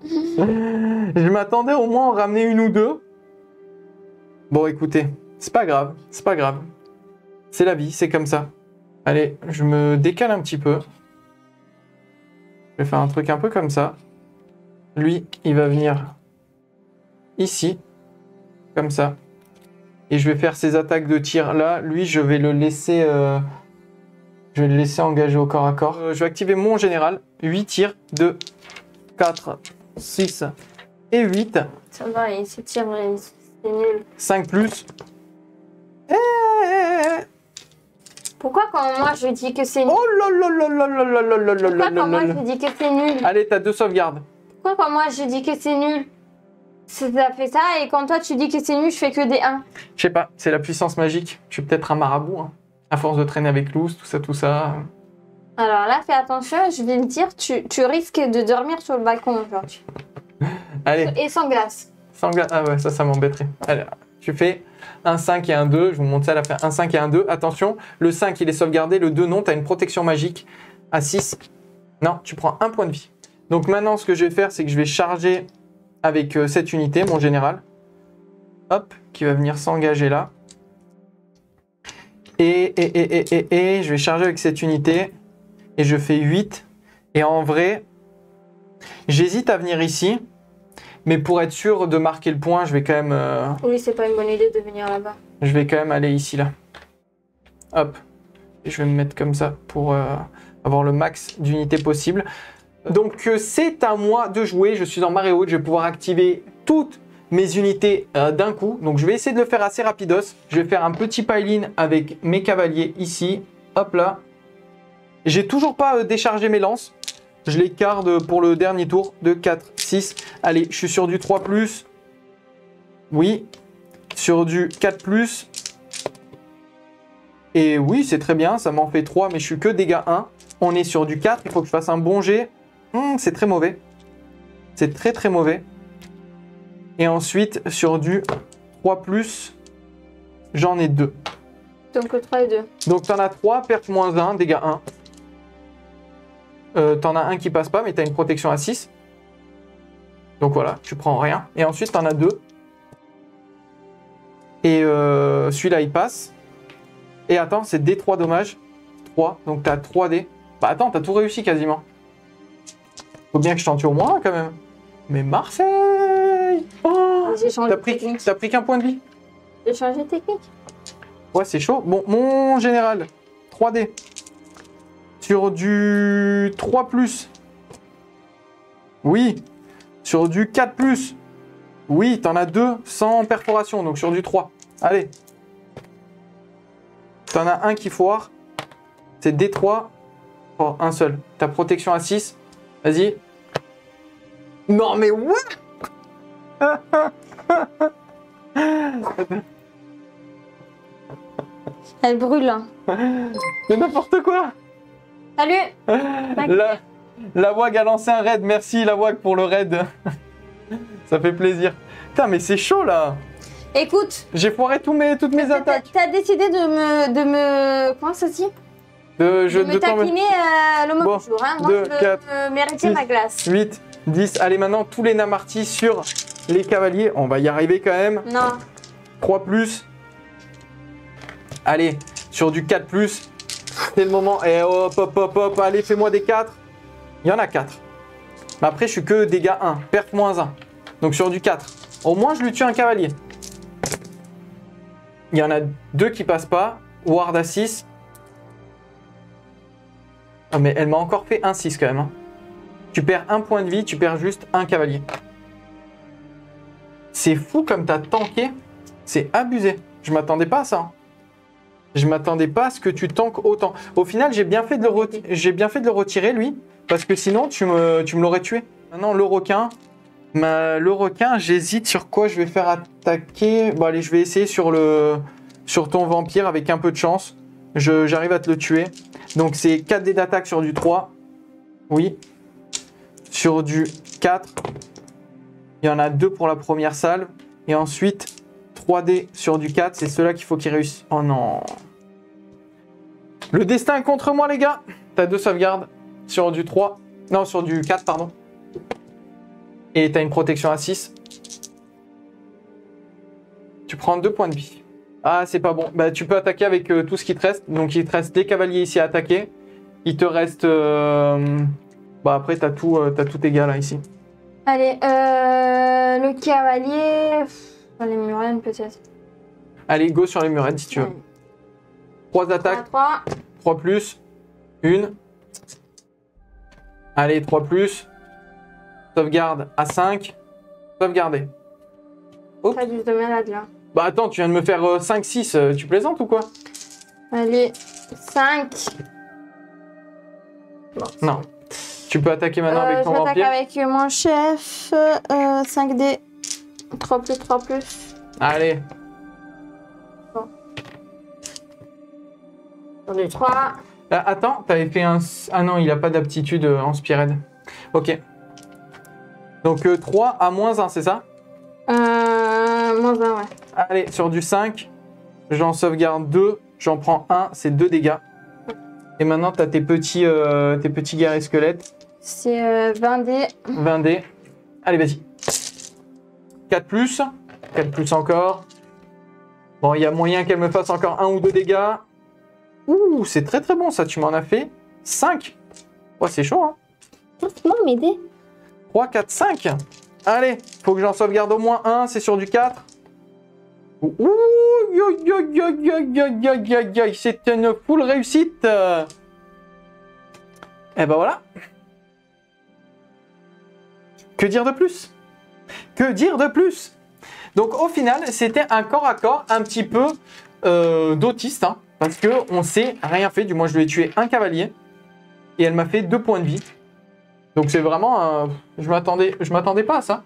je m'attendais au moins à en ramener une ou deux. Bon, écoutez, c'est pas grave, c'est pas grave. C'est la vie, c'est comme ça. Allez, je me décale un petit peu. Je vais faire un truc un peu comme ça. Lui, il va venir ici, comme ça. Et je vais faire ses attaques de tir là. Lui, je vais le laisser engager au corps à corps. Je vais activer mon général. 8 tirs, 2, 4, 6 et 8. Ça va, il se tire, c'est nul. 5 plus. Pourquoi quand moi je dis que c'est nul? Oh là là là là là là là là là Pourquoi là quand moi là. je dis que c'est nul? Allez, t'as 2 sauvegardes. Pourquoi quand moi je dis que c'est nul? Ça fait ça, et quand toi tu dis que c'est nul, je fais que des 1. Je sais pas, c'est la puissance magique. Je suis peut-être un marabout. Hein. À force de traîner avec Luz, tout ça. Alors là, fais attention, je vais le dire, tu risques de dormir sur le balcon aujourd'hui. Allez. Et sans glace. Sans glace. Ah ouais, ça m'embêterait. Allez, tu fais un 5 et un 2. Je vous montre ça à la fin. Un 5 et un 2. Attention, le 5 il est sauvegardé, le 2 non, tu as une protection magique. À 6, non, tu prends un point de vie. Donc maintenant, ce que je vais faire, c'est que je vais charger avec cette unité, mon général. hop, qui va venir s'engager là. Et je vais charger avec cette unité. Et je fais 8. Et en vrai, j'hésite à venir ici. Mais pour être sûr de marquer le point, je vais quand même... Oui, c'est pas une bonne idée de venir là-bas. Je vais quand même aller ici, là. Hop. Et je vais me mettre comme ça pour avoir le max d'unités possible. Donc, c'est à moi de jouer. Je suis en marée haute. Je vais pouvoir activer toutes mes unités d'un coup. Donc, je vais essayer de le faire assez rapidos. Je vais faire un petit pile-in avec mes cavaliers ici. Hop là. J'ai toujours pas déchargé mes lances. Je les garde pour le dernier tour. 2, 4, 6. Allez, je suis sur du 3+. Oui. Sur du 4+. Et oui, c'est très bien. Ça m'en fait 3, mais je suis que dégâts 1. On est sur du 4. Il faut que je fasse un bon jet. C'est très mauvais. C'est très très mauvais. Et ensuite, sur du 3+, j'en ai 2. Donc 3 et 2. Donc t'en as 3, perte -1, dégâts 1. T'en as un qui passe pas, mais t'as une protection à 6. Donc voilà, tu prends rien. Et ensuite, t'en as 2. Et celui-là, il passe. Et attends, c'est D3 dommages. 3, donc t'as 3D. Bah attends, t'as tout réussi quasiment. Faut bien que je t'en tue au moins un quand même. Mais Marseille, oh, J'ai changé de technique. T'as pris qu'un point de vie? J'ai changé de technique. Ouais, c'est chaud. Bon, mon général, 3D. Sur du 3+. Oui. Sur du 4+. Oui, t'en as 2 sans perforation, donc sur du 3. Allez. T'en as un qui foire. C'est D3. Oh, un seul. Ta protection à 6. Vas-y. Non, mais what? Elle brûle. Hein. Mais n'importe quoi. Salut. La WAG a lancé un raid. Merci la WAG pour le raid. Ça fait plaisir. Putain, mais c'est chaud là. Écoute. J'ai foiré toutes mes attaques. T'as décidé de me... Comment ça se dit? De me taquiner l'homme bon, du jour. Hein. Moi, 2, je 4, veux mériter ma glace. 8, 10. Allez, maintenant, tous les namartis sur les cavaliers. On va y arriver quand même. Non. 3+. Allez, sur du 4+. C'est le moment. Et hop, hop, hop, hop. Allez, fais-moi des 4. Il y en a 4. Mais après, je suis que dégâts 1. Perte -1. Donc sur du 4. Au moins, je lui tue un cavalier. Il y en a 2 qui passent pas. Ward à 6. Oh, mais elle m'a encore fait un 6 quand même. Hein. Tu perds un point de vie, tu perds juste un cavalier. C'est fou comme t'as tanké. C'est abusé. Je m'attendais pas à ça. Hein. Je m'attendais pas à ce que tu tankes autant. Au final, j'ai bien fait de le retirer, lui. Parce que sinon, tu me l'aurais tué. Maintenant, le requin. Le requin, j'hésite sur quoi je vais faire attaquer. Bon, allez, je vais essayer sur ton vampire avec un peu de chance. J'arrive à te le tuer. Donc, c'est 4 dés d'attaque sur du 3. Oui. Sur du 4. Il y en a 2 pour la première salve. Et ensuite, 3 dés sur du 4. C'est ceux-là qu'il faut qu'ils réussissent. Oh non. Le destin est contre moi, les gars. T'as 2 sauvegardes sur du 3. Non, sur du 4, pardon. Et t'as une protection à 6. Tu prends 2 points de vie. Ah, c'est pas bon. Bah, tu peux attaquer avec tout ce qui te reste. Donc, il te reste des cavaliers ici à attaquer. Il te reste... Bah, après, t'as tout tes gars, là, ici. Allez, le cavalier... les murènes, peut-être. Allez, go sur les murettes, si tu veux. 3 attaques. 3. 3+. 1. Allez, 3+. Sauvegarde à 5. Sauvegarder. T'as du de malade, là. Bah attends, tu viens de me faire 5-6, tu plaisantes ou quoi? Allez, 5. Bon, non. Tu peux attaquer maintenant avec ton vampire. J'attaque avec mon chef. 5D. 3+. Allez. Bon. Sur du 3. Attends, t'avais fait un... Ah non, il a pas d'aptitude en Spired. Ok. Donc 3 à -1, c'est ça? -1, ouais. Allez, sur du 5, j'en sauvegarde 2, j'en prends 1, c'est 2 dégâts. Et maintenant, tu as tes petits guerriers squelettes. C'est 20 dés. 20 dés. Allez, vas-y. 4+. 4 plus encore. Bon, il y a moyen qu'elle me fasse encore 1 ou 2 dégâts. Ouh, c'est très très bon ça, tu m'en as fait 5. Oh, c'est chaud, hein. Non, m'aider. 3, 4, 5. Allez, faut que j'en sauvegarde au moins 1, c'est sur du 4. Ouh, c'est une full réussite. Et ben voilà. Que dire de plus? Que dire de plus? Donc au final, c'était un corps à corps un petit peu d'autiste, hein, parce qu'on s'est rien fait. Du moins, je lui ai tué un cavalier et elle m'a fait 2 points de vie. Donc c'est vraiment, je m'attendais pas à ça.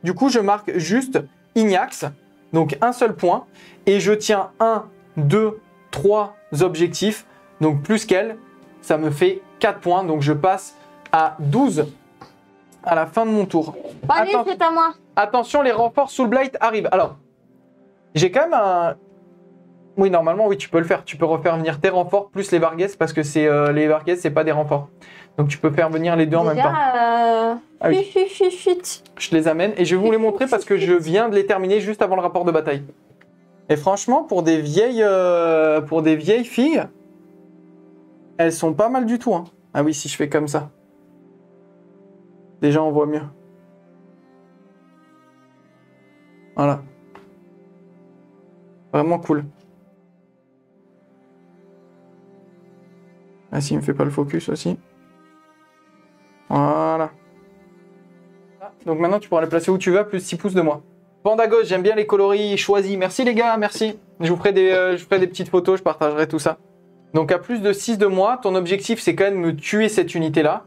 Du coup, je marque juste Ignax, donc un seul point, et je tiens 1, 2, 3 objectifs, donc plus qu'elle, ça me fait 4 points, donc je passe à 12 à la fin de mon tour. Allez, c'est à moi. Attention, les renforts Soul Blight arrivent. Alors, j'ai quand même un... Oui, normalement, oui, tu peux le faire. Tu peux refaire venir tes renforts plus les Varghese, parce que c'est les Varghese, c'est pas des renforts. Donc tu peux faire venir les deux en même temps. Ah oui. Je les amène et je vais vous les montrer parce que je viens de les terminer juste avant le rapport de bataille. Et franchement, pour des vieilles filles, elles sont pas mal du tout, hein. Ah oui, si je fais comme ça. Déjà, on voit mieux. Voilà. Vraiment cool. Ah si, il me fait pas le focus aussi. Voilà. Donc maintenant, tu pourras les placer où tu veux, plus 6 pouces de moi. Pandagos, j'aime bien les coloris choisis. Merci les gars, merci. Je vous ferai des petites photos, je partagerai tout ça. Donc à plus de 6 de moi, ton objectif, c'est quand même de me tuer cette unité-là.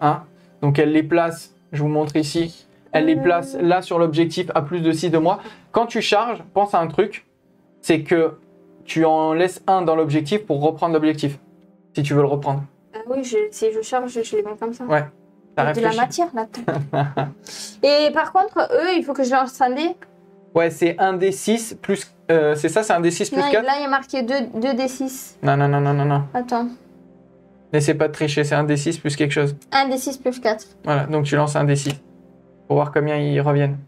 Hein? Donc elle les place, je vous montre ici, elle les place là sur l'objectif à plus de 6 de moi. Quand tu charges, pense à un truc, c'est que tu en laisses un dans l'objectif pour reprendre l'objectif, si tu veux le reprendre. Oui, si je charge, je les mets comme ça. Ouais. T'as de la matière là-dedans. Et par contre, eux, il faut que je leur lance un dé. Ouais, c'est 1d6 plus... c'est ça, c'est 1d6 plus 4. Là, il y a marqué 2d6. Non. Attends. Laissez pas de tricher, c'est 1d6 plus quelque chose. 1d6 plus 4. Voilà, donc tu lances 1d6 pour voir combien ils reviennent.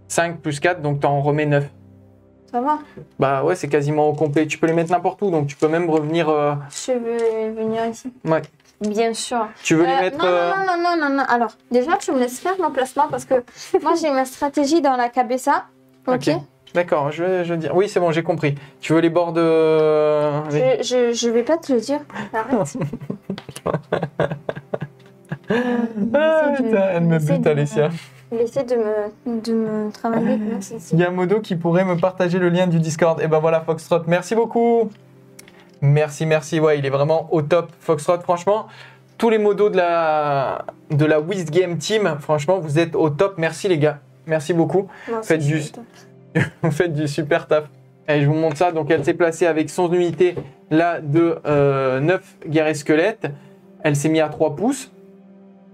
5 plus 4, donc t'en remets 9. Ça va? Bah ouais, c'est quasiment au complet. Tu peux les mettre n'importe où, donc tu peux même revenir... Je veux venir ici. Ouais. Bien sûr. Tu veux les mettre... Non. Alors, déjà, tu me laisses faire mon placement parce que moi, j'ai ma stratégie dans la cabessa. Ok. D'accord, je vais dire... Oui, c'est bon, j'ai compris. Tu veux les bords de... Je vais pas te le dire. Arrête. Elle me bute, Alessia. Il essaie de me travailler. Il y a Modo qui pourrait me partager le lien du Discord. Et ben voilà, Foxtrot, merci beaucoup. Merci. Ouais, il est vraiment au top, Foxtrot. Franchement, tous les modos de la WizGame Team, franchement, vous êtes au top. Merci les gars. Merci beaucoup. Vous faites du super taf. Et je vous montre ça. Donc, elle s'est placée avec son unité là de 9 guerriers squelettes. Elle s'est mise à 3 pouces.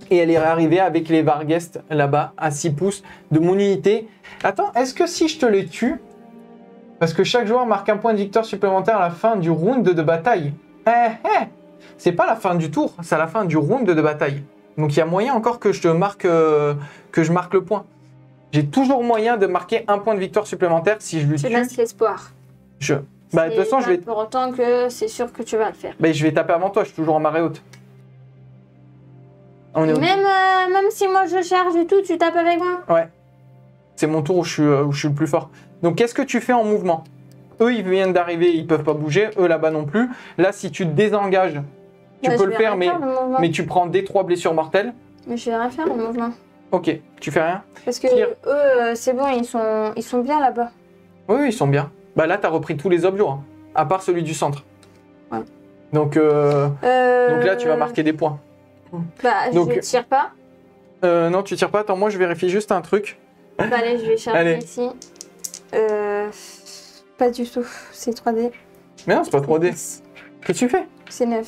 Et elle est arrivée avec les Varghese là-bas à 6 pouces de mon unité. Attends, est-ce que si je te les tue, parce que chaque joueur marque un point de victoire supplémentaire à la fin du round de bataille. C'est pas la fin du tour, c'est à la fin du round de bataille. Donc il y a moyen encore que je marque le point. J'ai toujours moyen de marquer un point de victoire supplémentaire si je lui tue. Tu laisses l'espoir. De toute façon, je vais... Pour autant que c'est sûr que tu vas le faire. Mais je vais taper avant toi, je suis toujours en marée haute. Même si moi je charge et tout, tu tapes avec moi? Ouais. C'est mon tour où je suis le plus fort. Donc qu'est-ce que tu fais en mouvement? Eux, ils viennent d'arriver, ils peuvent pas bouger. Eux, là-bas non plus. Là, si tu te désengages, tu peux le faire, mais tu prends des 3 blessures mortelles. Mais je vais rien faire le mouvement. Ok, tu fais rien? Parce que eux, c'est bon, ils sont bien là-bas. Oui, ils sont bien. Bah là, t'as repris tous les objets, hein, à part celui du centre. Ouais. Donc là, tu vas marquer des points. Bah, je tire pas. Non, tu tires pas. Attends, moi, je vérifie juste un truc. Bah, allez, je vais chercher ici. Pas du tout. C'est 3D. Mais non, c'est pas 3D. Qu'est-ce que tu fais? C'est 9.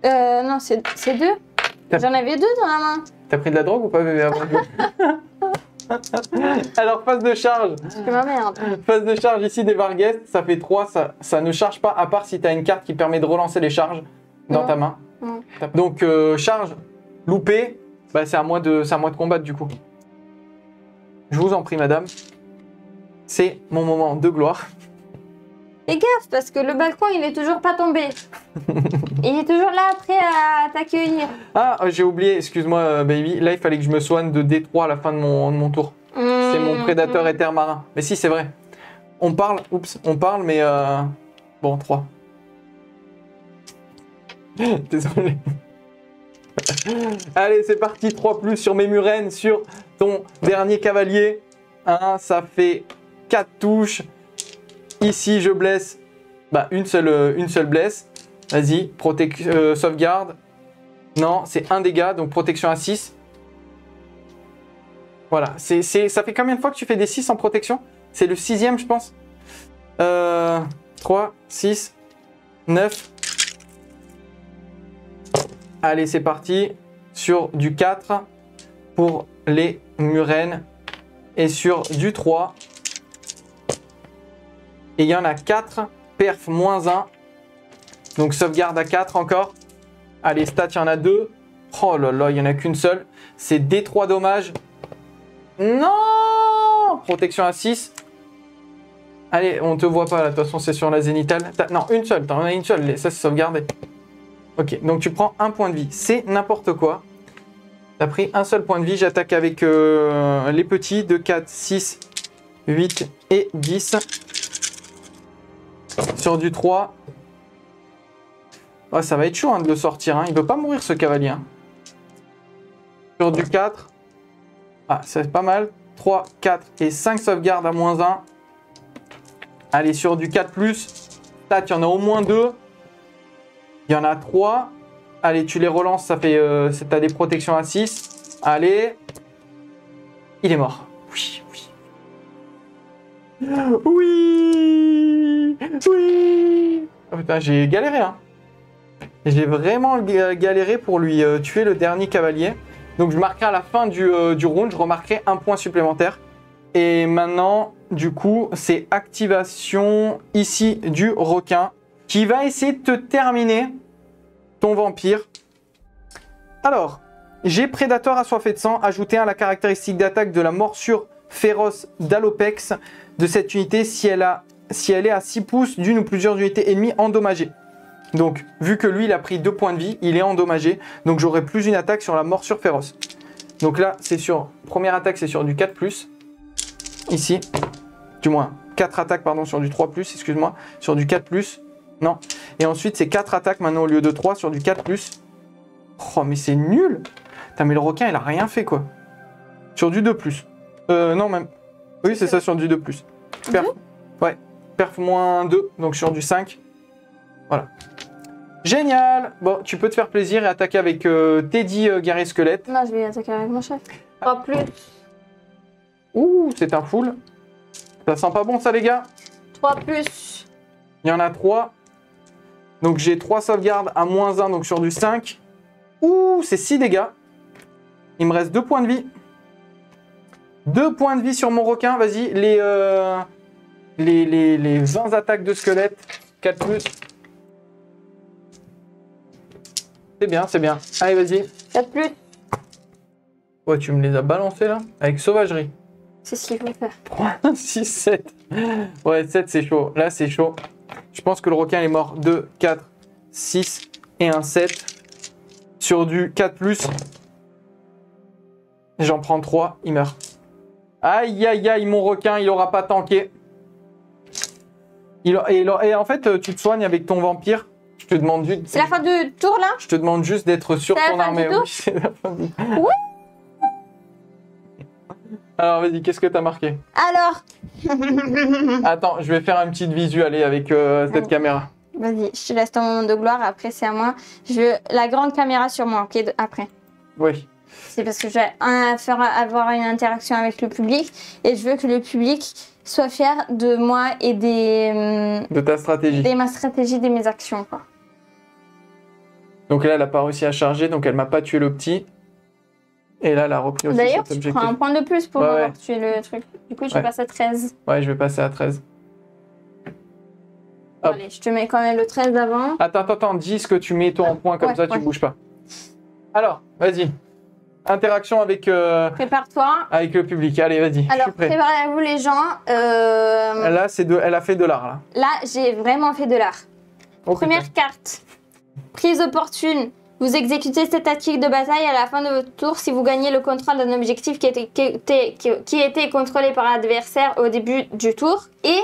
Non, c'est 2. J'en avais 2 dans la main. T'as pris de la drogue ou pas, bébé? Alors, phase de charge. C'est ma merde. Phase de charge ici des Varghese, ça fait 3. Ça ne charge pas, à part si tu as une carte qui permet de relancer les charges dans ta main. Non. Donc, charge loupée, bah, c'est à moi de combattre du coup. Je vous en prie, madame. C'est mon moment de gloire. Fais gaffe, parce que le balcon, il est toujours pas tombé. Il est toujours là, prêt à t'accueillir. Ah, j'ai oublié, excuse-moi, baby. Là, il fallait que je me soigne de D3 à la fin de mon tour. C'est mon prédateur éther marin. Mais si, c'est vrai. On parle, mais... Bon, 3. Désolé. Allez, c'est parti, 3+ sur mes murènes, sur ton dernier cavalier. 1, ça fait 4 touches. Ici, je blesse. Bah, une seule blesse. Vas-y, sauvegarde. Non, c'est 1 dégât, donc protection à 6. Voilà, ça fait combien de fois que tu fais des 6 en protection? C'est le 6e, je pense. 3, 6, 9. Allez, c'est parti. Sur du 4 pour les murènes. Et sur du 3. Et il y en a 4. Perf -1. Donc sauvegarde à 4 encore. Allez, stats, il y en a 2. Oh là là, il n'y en a qu'une seule. C'est D3 dommages. Non! Protection à 6. Allez, on te voit pas là, de toute façon c'est sur la zénitale. Non, une seule, t'en as une seule, ça c'est sauvegardé. Ok, donc tu prends 1 point de vie, c'est n'importe quoi. T'as pris un seul point de vie, j'attaque avec les petits, 2, 4, 6, 8 et 10. Sur du 3. Ouais, ça va être chaud hein, de le sortir, hein. Il veut pas mourir ce cavalier. Hein. Sur du 4. Ah, c'est pas mal. 3, 4 et 5 sauvegardes à -1. Allez, sur du 4+. Là, il y en a au moins 2. Il y en a 3. Allez, tu les relances, ça fait... t'as des protections à 6. Allez. Il est mort. Oui, oui. Oui. Oui. Oh, putain, j'ai galéré, hein. J'ai vraiment galéré pour lui tuer le dernier cavalier. Donc, je marquerai à la fin du round, je remarquerai 1 point supplémentaire. Et maintenant, du coup, c'est activation ici du requin qui va essayer de te terminer ton vampire. Alors, j'ai prédateur assoiffé de sang, ajouté à la caractéristique d'attaque de la morsure féroce d'Alopex de cette unité si elle est à 6 pouces d'une ou plusieurs unités ennemies endommagées. Donc, vu que lui, il a pris 2 points de vie, il est endommagé. Donc, j'aurai plus une attaque sur la morsure féroce. Donc là, c'est sur... Première attaque, c'est sur du 4+. Ici. Du moins, 4 attaques, pardon, sur du 3+, excuse-moi. Sur du 4+. Non. Et ensuite, c'est 4 attaques maintenant au lieu de 3 sur du 4+. Oh, mais c'est nul. Putain, mais le requin, il a rien fait, quoi. Sur du 2+. Non, même. Oui, c'est ça, sur du 2+. Perf. Ouais. Perf -2, donc sur du 5. Voilà. Génial. Bon, tu peux te faire plaisir et attaquer avec Teddy guerrier squelette. Non, je vais attaquer avec mon chef. 3+. Ouh, c'est un full. Ça sent pas bon, ça, les gars. 3+. Il y en a 3. Donc, j'ai 3 sauvegardes à -1, donc sur du 5. Ouh, c'est 6 dégâts. Il me reste 2 points de vie. 2 points de vie sur mon requin. Vas-y, les 20 attaques de squelette. 4+. C'est bien, c'est bien. Allez, vas-y. 4+. Ouais, tu me les as balancés, là. Avec sauvagerie. C'est ce qu'il faut faire. 3, 6, 7. Ouais, 7, c'est chaud. Là, c'est chaud. Je pense que le requin est mort. 2, 4, 6 et un 7. Sur du 4+. J'en prends 3, il meurt. Aïe, aïe, aïe, mon requin, il aura pas tanké. Et en fait, tu te soignes avec ton vampire. Je te demande juste... C'est la fin du tour, là? Je te demande juste d'être sur ton armée. Oui, c'est la fin du tour. Oui. Alors, vas-y, qu'est-ce que t'as marqué? Alors. Attends, je vais faire une petite visu, allez, avec cette caméra. Vas-y, je te laisse ton moment de gloire, après c'est à moi. Je veux la grande caméra sur moi, ok, après. Oui. C'est parce que je vais avoir une interaction avec le public et je veux que le public soit fier de moi et de ta stratégie. De ma stratégie, de mes actions, quoi. Donc là, elle n'a pas réussi à charger, donc elle m'a pas tué le petit. Et là, elle a repris aussi d'ailleurs, cet tu objectif. prends un point de plus pour avoir tué le truc. Du coup, je ouais. passe à 13. Ouais, je vais passer à 13. Bon, allez, je te mets quand même le 13 d'avant. Attends, dis ce que tu mets toi en point, comme ça tu bouges pas. Alors, vas-y. interaction avec, Prépare-toi. avec le public. Allez, vas-y, je Alors, suis prêt. préparez-vous les gens. Là, elle a fait de l'art, là. Là, j'ai vraiment fait de l'art. Oh, Première carte. Prise opportune. Vous exécutez cette tactique de bataille à la fin de votre tour si vous gagnez le contrôle d'un objectif qui était contrôlé par l'adversaire au début du tour. Et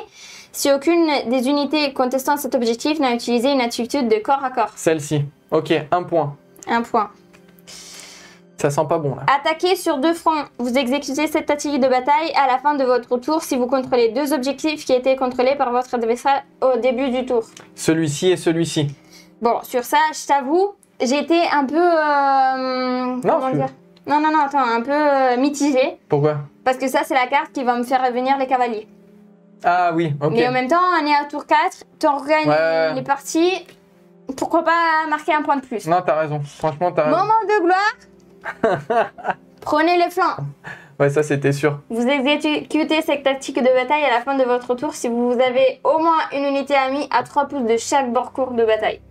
si aucune des unités contestant cet objectif n'a utilisé une attitude de corps à corps. Celle-ci. Ok, 1 point. 1 point. Ça sent pas bon, là. Attaquer sur 2 fronts. Vous exécutez cette tactique de bataille à la fin de votre tour si vous contrôlez 2 objectifs qui étaient contrôlés par votre adversaire au début du tour. Celui-ci et celui-ci. Bon, sur ça, je t'avoue, j'ai été un peu... comment dire ? Non, attends, un peu mitigée. Pourquoi? Parce que ça, c'est la carte qui va me faire revenir les cavaliers. Ah oui, ok. Mais en même temps, on est à tour 4, t'organises les parties, pourquoi pas marquer un point de plus. Non, t'as raison. Franchement, t'as raison. Moment de gloire. Prenez les flancs. Ouais, ça, c'était sûr. Vous exécutez cette tactique de bataille à la fin de votre tour si vous avez au moins une unité amie à 3 pouces de chaque bord court de bataille.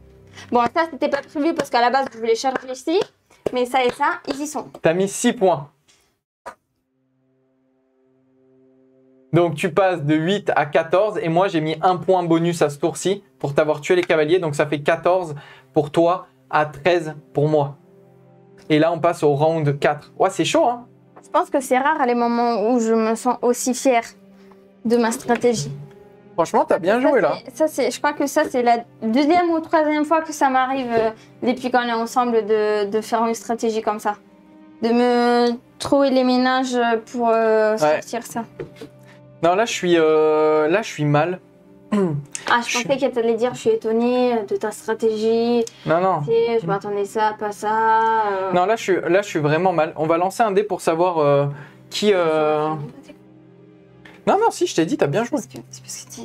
Bon, ça, c'était pas prévu parce qu'à la base, je voulais charger ici. Mais ça et ça, ils y sont. T'as mis 6 points. Donc, tu passes de 8 à 14. Et moi, j'ai mis 1 point bonus à ce tour-ci pour t'avoir tué les cavaliers. Donc, ça fait 14 pour toi à 13 pour moi. Et là, on passe au round 4. Ouais, c'est chaud, hein? Je pense que c'est rare les moments où je me sens aussi fière de ma stratégie. Franchement, t'as bien joué, là. Je crois que ça, c'est la 2e ou 3e fois que ça m'arrive depuis qu'on est ensemble de faire une stratégie comme ça. De me trouver les ménages pour sortir ça. Non, là, je suis mal. Ah, je pensais qu'elle allait dire je suis étonnée de ta stratégie. Non. Je m'attendais ça, pas ça. Non, là, je suis vraiment mal. On va lancer un dé pour savoir qui... Non, si, je t'ai dit, t'as bien joué. C'est parce que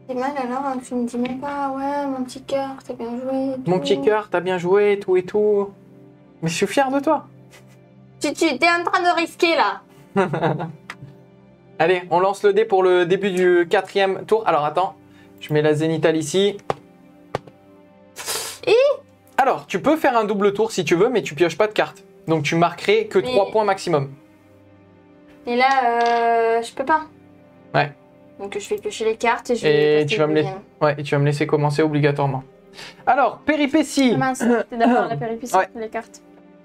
t'es mal alors, hein, tu me dis même pas, ouais, mon petit cœur, t'as bien joué. Mon petit cœur, t'as bien joué, tout et tout. Mais je suis fier de toi. Tu t'es en train de risquer là. Allez, on lance le dé pour le début du 4e tour. Alors, attends, je mets la zénithale ici. Et alors, tu peux faire un double tour si tu veux, mais tu pioches pas de carte. Donc, tu marquerais que 3 points maximum. Et là, je peux pas. Ouais. Donc je vais piocher les cartes et je Et vais tu vas me laisser commencer obligatoirement. Alors, péripéties. Ah mince, t'es d'accord, la péripétie, Ouais. les cartes.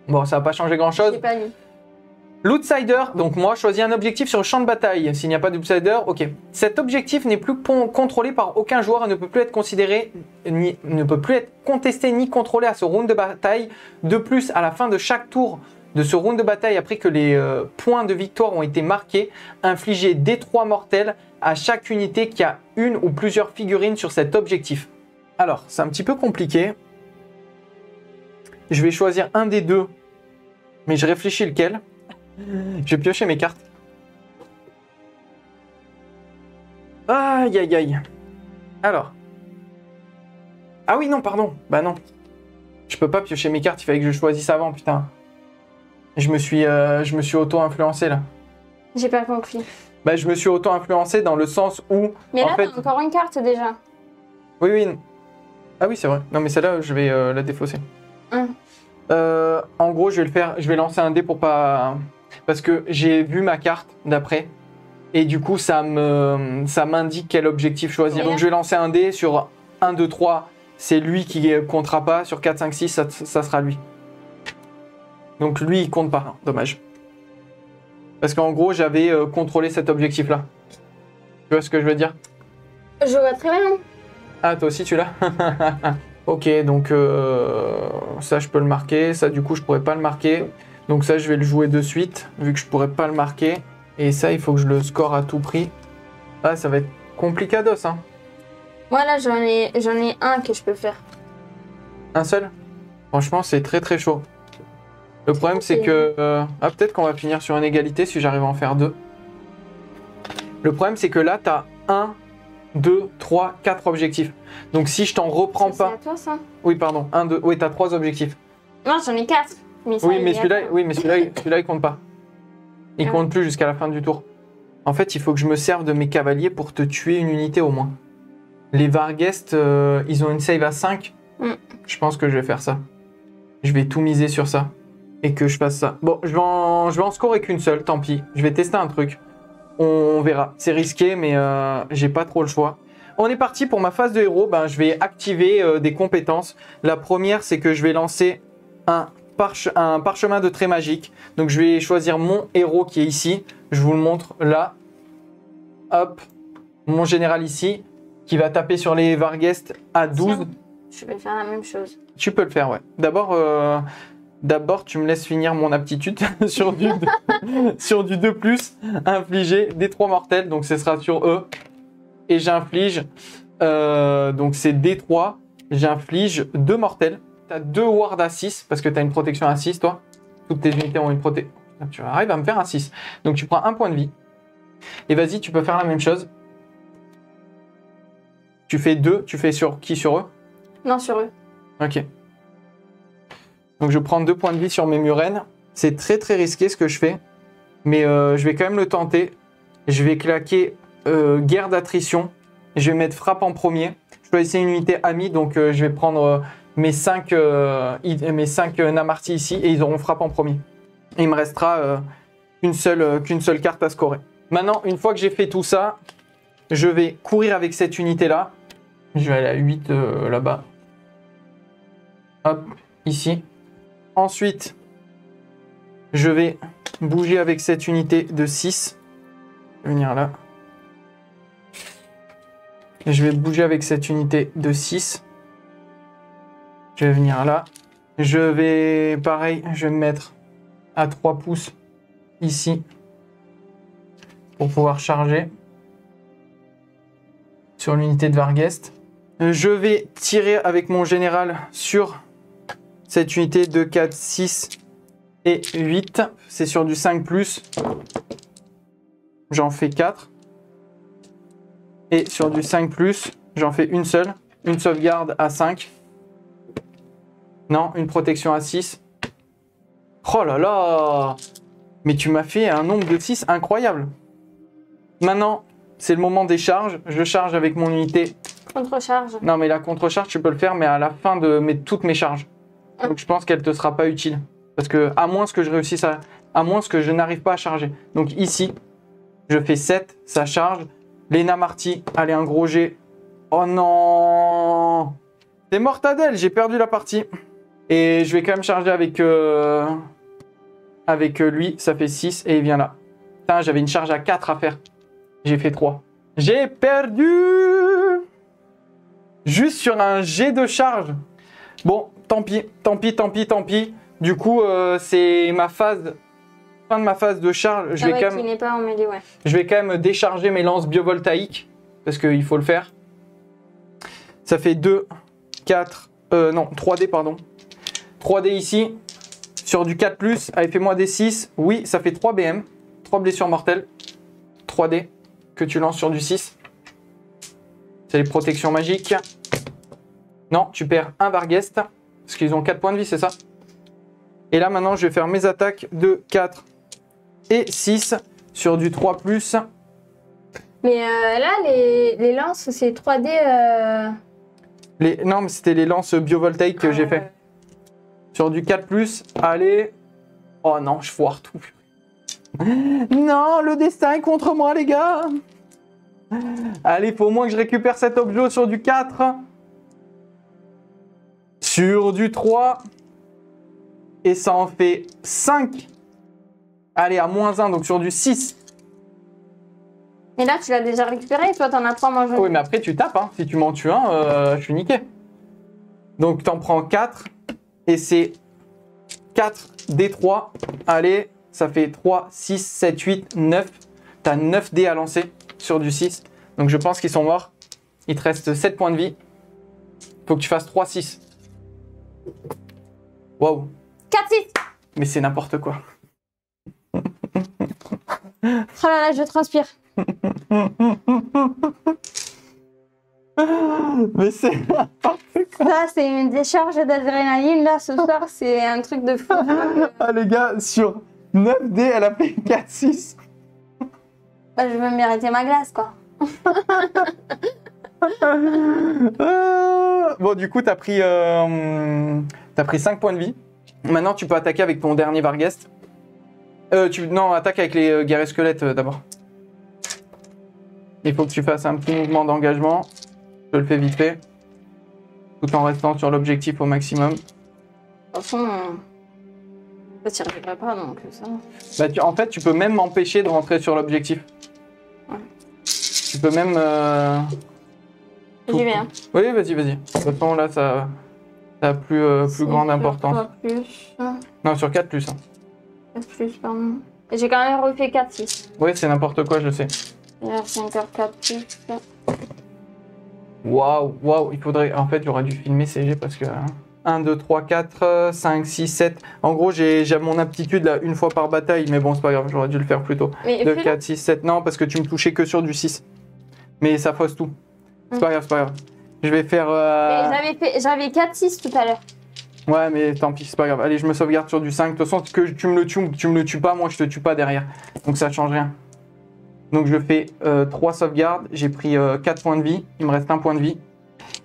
Bon, ça va pas changer grand chose. J'ai pas lu. L'outsider, donc moi, choisis un objectif sur le champ de bataille. S'il n'y a pas d'outsider, ok. Cet objectif n'est plus contrôlé par aucun joueur et ne peut plus être considéré, ne peut plus être contesté ni contrôlé à ce round de bataille. De plus, à la fin de chaque tour de ce round de bataille, après que les points de victoire ont été marqués, infligez D3 mortels à chaque unité qui a une ou plusieurs figurines sur cet objectif. Alors, c'est un petit peu compliqué. Je vais choisir un des deux, mais je réfléchis lequel. Je vais piocher mes cartes. Aïe, aïe, aïe. Alors. Ah oui, non, pardon. Bah non. Je peux pas piocher mes cartes, il fallait que je choisisse avant, putain. Je me suis auto-influencé, là. J'ai pas compris. Bah, je me suis auto-influencé dans le sens où... Mais là, en fait... t'as encore une carte déjà. Oui. Ah oui, c'est vrai. Non, mais celle-là, je vais la défausser. En gros, je vais lancer un dé pour pas... Parce que j'ai vu ma carte d'après. Et du coup, ça m'indique quel objectif choisir. Donc, je vais lancer un dé sur 1, 2, 3. C'est lui qui comptera pas. Sur 4, 5, 6, ça sera lui. Donc, lui, il compte pas. Dommage. Parce qu'en gros, j'avais contrôlé cet objectif-là. Tu vois ce que je veux dire? Je vois très bien. Ah, toi aussi, tu l'as? Ok, donc ça, je peux le marquer. Ça, du coup, je pourrais pas le marquer. Donc ça, je vais le jouer de suite, vu que je pourrais pas le marquer. Et ça, il faut que je le score à tout prix. Ah, ça va être complicados, hein. Moi, là, j'en ai un que je peux faire. Un seul? Franchement, c'est très très chaud. Le problème, c'est que... Ah, peut-être qu'on va finir sur une égalité si j'arrive à en faire 2. Le problème, c'est que là, t'as 1, 2, 3, 4 objectifs. Donc si je t'en reprends pas... C'est à toi, ça? Oui, pardon. 1, 2... Oui, t'as 3 objectifs. Non, j'en ai 4. Mais ça, Oui, mais celui-là, il compte pas. Il compte plus jusqu'à la fin du tour. En fait, il faut que je me serve de mes cavaliers pour te tuer une unité au moins. Les Varghest, ils ont une save à 5. Je pense que je vais faire ça. Je vais tout miser sur ça. et que je fasse ça. Bon, je vais en scorer qu'une seule, tant pis. Je vais tester un truc. On verra. C'est risqué, mais j'ai pas trop le choix. On est parti pour ma phase de héros. Ben, je vais activer des compétences. La première, c'est que je vais lancer un parchemin de trait magique. Donc, je vais choisir mon héros qui est ici. Je vous le montre là. Hop. Mon général ici, qui va taper sur les Varghest à 12. Tiens, je vais faire la même chose. Tu peux le faire, ouais. D'abord, tu me laisses finir mon aptitude sur du 2+, infliger des 3 mortels, donc ce sera sur eux. Et j'inflige, donc c'est D3, j'inflige 2 mortels. Tu as 2 wards à 6, parce que tu as une protection à 6, toi. Toutes tes unités ont une protection. Tu arrives à me faire un 6. Donc tu prends un point de vie. Et vas-y, tu peux faire la même chose. Tu fais 2, tu fais sur qui, sur eux? Non, sur eux. Ok. Donc je prends 2 points de vie sur mes Murennes. C'est très très risqué ce que je fais. Mais je vais quand même le tenter. Je vais claquer guerre d'attrition. Je vais mettre frappe en premier. Je choisis une unité amie. Donc je vais prendre mes 5 Namarti ici. Et ils auront frappe en premier. Et il me restera qu'une seule carte à scorer. Maintenant, une fois que j'ai fait tout ça, je vais courir avec cette unité là. Je vais aller à 8 là-bas. Hop, ici. Ensuite, je vais bouger avec cette unité de 6. Je vais venir là. Et je vais bouger avec cette unité de 6. Je vais venir là. Je vais, pareil, je vais me mettre à 3 pouces ici pour pouvoir charger sur l'unité de Varghest. Je vais tirer avec mon général sur cette unité de 4, 6 et 8. C'est sur du 5+. J'en fais 4. Et sur du 5+, j'en fais une seule. Une sauvegarde à 5. Non, une protection à 6. Oh là là! Mais tu m'as fait un nombre de 6 incroyable. Maintenant, c'est le moment des charges. Je charge avec mon unité. Contre-charge. Non, mais la contre-charge, tu peux le faire, mais à la fin de toutes mes charges. Donc je pense qu'elle te sera pas utile. Parce que à moins que je réussisse à moins que je n'arrive pas à charger. Donc ici, je fais 7, ça charge. Les Namarti, allez, un gros jet. Oh non! C'est mortadelle, j'ai perdu la partie. Et je vais quand même charger avec lui, ça fait 6 et il vient là. Putain, j'avais une charge à 4 à faire. J'ai fait 3. J'ai perdu! Juste sur un jet de charge. Bon, tant pis, tant pis, tant pis, tant pis. Du coup, c'est ma phase, fin de ma phase de charge. Je vais quand même décharger mes lances biovoltaïques parce qu'il faut le faire. Ça fait 2, 4, non, 3D, pardon. 3D ici, sur du 4+, allez, fais-moi des 6. Oui, ça fait 3 BM, 3 blessures mortelles. 3D que tu lances sur du 6. C'est les protections magiques. Non, tu perds un Varghest. Parce qu'ils ont 4 points de vie, c'est ça? Et là, maintenant, je vais faire mes attaques de 4 et 6 sur du 3+. Mais là, les lances, c'est 3D... Non, mais c'était les lances biovoltaïques que j'ai fait. Sur du 4+, allez. Oh non, je foire tout. Non, le destin est contre moi, les gars. Allez, il faut au moins que je récupère cet objet sur du 4. Sur du 3. Et ça en fait 5. Allez, à -1, donc sur du 6. Mais là, tu l'as déjà récupéré, toi, t'en as 3 mangés. Oui, mais après, tu tapes. Hein. Si tu m'en tues un, je suis niqué. Donc, t'en prends 4. Et c'est 4 D3. Allez, ça fait 3, 6, 7, 8, 9. T'as 9 dés à lancer sur du 6. Donc, je pense qu'ils sont morts. Il te reste 7 points de vie. Faut que tu fasses 3, 6. Waouh. 4, 6. Mais c'est n'importe quoi. Oh là là, je transpire. Mais c'est n'importe quoi. Là, c'est une décharge d'adrénaline. Là, ce soir, c'est un truc de fou. Ah, les gars, sur 9 dés, elle a fait 4, 6. Bah, je veux mériter ma glace, quoi. Bon, du coup, t'as pris 5 points de vie. Maintenant, tu peux attaquer avec ton dernier Varghest. Non, attaque avec les guerriers squelettes d'abord. Il faut que tu fasses un petit mouvement d'engagement. Je le fais vite fait. Tout en restant sur l'objectif au maximum. De toute façon, ça t'y arriverait pas, donc ça. Bah, en fait, tu peux même m'empêcher de rentrer sur l'objectif. Ouais. Tu peux même... J'y vais, hein. Oui, vas-y, vas-y. De toute façon, là, ça a plus grande importance. Plus. Non, sur 4 plus. Hein. 4 plus, pardon. Et j'ai quand même refait 4, 6. Oui, c'est n'importe quoi, je sais. Il y a 5 heures 4 plus. Waouh, waouh. Il faudrait... En fait, j'aurais dû filmer CG parce que... 1, 2, 3, 4, 5, 6, 7. En gros, j'ai mon aptitude là, une fois par bataille, mais bon, c'est pas grave, j'aurais dû le faire plus tôt. 2, 4, 6, 7. Non, parce que tu me touchais que sur du 6. Mais ça fausse tout. C'est pas grave, c'est pas grave. Je vais faire... J'avais 4, 6 tout à l'heure. Ouais, mais tant pis, c'est pas grave. Allez, je me sauvegarde sur du 5. De toute façon, que tu me le tues ou que tu me le tues pas, moi je te tue pas derrière. Donc ça change rien. Donc je fais 3 sauvegardes. J'ai pris 4 points de vie. Il me reste 1 point de vie.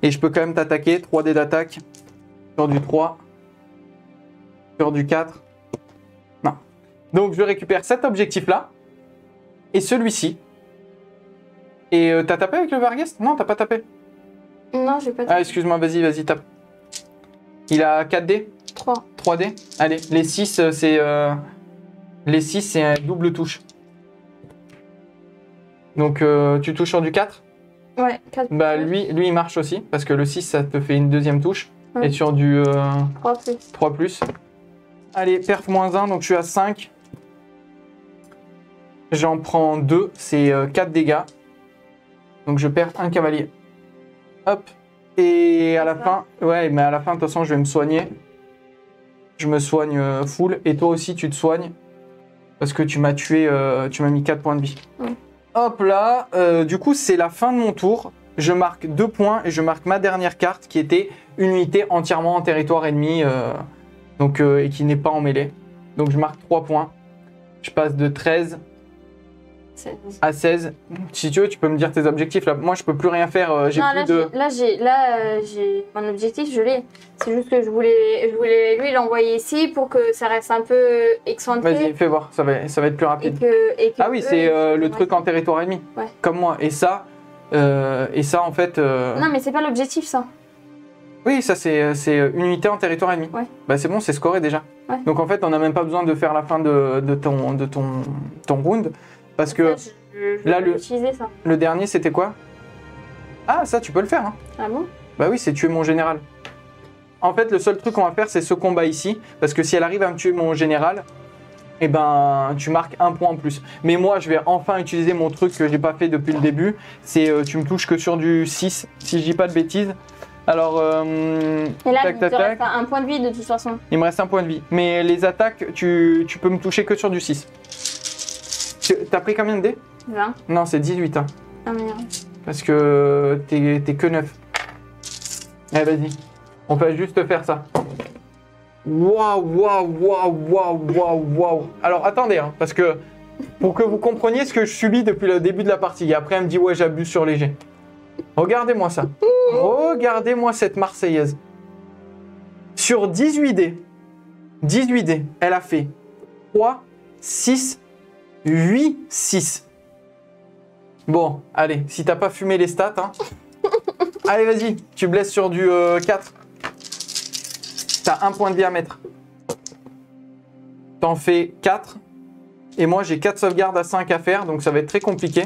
Et je peux quand même t'attaquer. 3 dés d'attaque. Sur du 3. Sur du 4. Non. Donc je récupère cet objectif-là. Et celui-ci. Et t'as tapé avec le Varghest? Non, t'as pas tapé. Non, j'ai pas Ah, excuse-moi, vas-y, tape. Il a 4 dés? 3. 3 dés? Allez, les 6, c'est... Les 6, c'est un double touche. Donc, tu touches sur du 4? Ouais, 4. Bah, lui, il marche aussi, parce que le 6, ça te fait une deuxième touche. Ouais. Et sur du... 3 plus. 3 plus. Allez, perf -1, donc je suis à 5. J'en prends 2, c'est 4 dégâts. Donc, je perds un cavalier. Hop. Et à la fin... Ouais, mais à la fin, de toute façon, je vais me soigner. Je me soigne full. Et toi aussi, tu te soignes. Parce que tu m'as tué... tu m'as mis 4 points de vie. Hop là. Du coup, c'est la fin de mon tour. Je marque 2 points et je marque ma dernière carte qui était une unité entièrement en territoire ennemi. Et qui n'est pas en mêlée. Donc, je marque 3 points. Je passe de 13 à 16. Si tu veux, tu peux me dire tes objectifs. Là. Moi, je peux plus rien faire. J'ai plus de... Là, j'ai mon objectif, je l'ai. C'est juste que je voulais lui l'envoyer ici pour que ça reste un peu excentré. Vas-y, fais voir. Ça va être plus rapide. Ah oui, c'est le truc en territoire ennemi. Ouais. Comme moi. Et ça, en fait... Non, mais c'est pas l'objectif, ça. Oui, ça, c'est une unité en territoire ennemi. Ouais. Bah, c'est bon, c'est scoré déjà. Ouais. Donc, en fait, on n'a même pas besoin de faire la fin de ton round. Parce que Ça, je là, vais utiliser ça. le dernier, c'était quoi? Ah, ça, tu peux le faire. Hein. Ah bon? Bah oui, c'est tuer mon général. En fait, le seul truc qu'on va faire, c'est ce combat ici. Parce que si elle arrive à me tuer mon général, eh ben, tu marques 1 point en plus. Mais moi, je vais enfin utiliser mon truc que j'ai pas fait depuis le début. C'est tu me touches que sur du 6, si je dis pas de bêtises. Alors, et là, il te reste 1 point de vie de toute façon. Il me reste 1 point de vie. Mais les attaques, tu peux me toucher que sur du 6. T'as pris combien de dés? 20. Non, c'est 18. Hein. Ah merde. Parce que t'es que 9. Allez, vas-y. On va juste faire ça. Waouh. Alors, attendez, hein, parce que pour que vous compreniez ce que je subis depuis le début de la partie. Et après, elle me dit, ouais, j'abuse sur léger. Regardez-moi ça. Regardez-moi cette Marseillaise. Sur 18 dés, elle a fait 3, 6, 8, 6. Bon, allez, si t'as pas fumé les stats, hein. Allez, vas-y, tu blesses sur du 4. T'as 1 point de vie à mettre. T'en fais 4. Et moi, j'ai 4 sauvegardes à 5 à faire, donc ça va être très compliqué.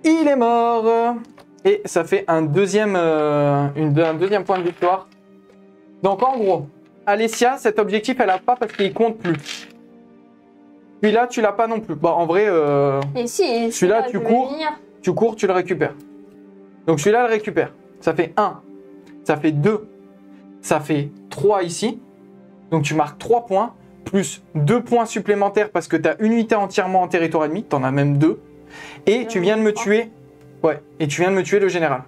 Il est mort. Et ça fait un deuxième point de victoire. Donc, en gros, Alessia, cet objectif, elle a pas parce qu'il compte plus. Celui-là, tu l'as pas non plus. Bon, en vrai, Et si, celui-là, tu cours, tu le récupères. Donc, celui-là, le récupère. Ça fait 1. Ça fait 2. Ça fait 3 ici. Donc, tu marques 3 points. Plus 2 points supplémentaires parce que tu as une unité entièrement en territoire ennemi. Tu en as même 2. Et tu viens de me tuer. Ouais, et tu viens de me tuer le général.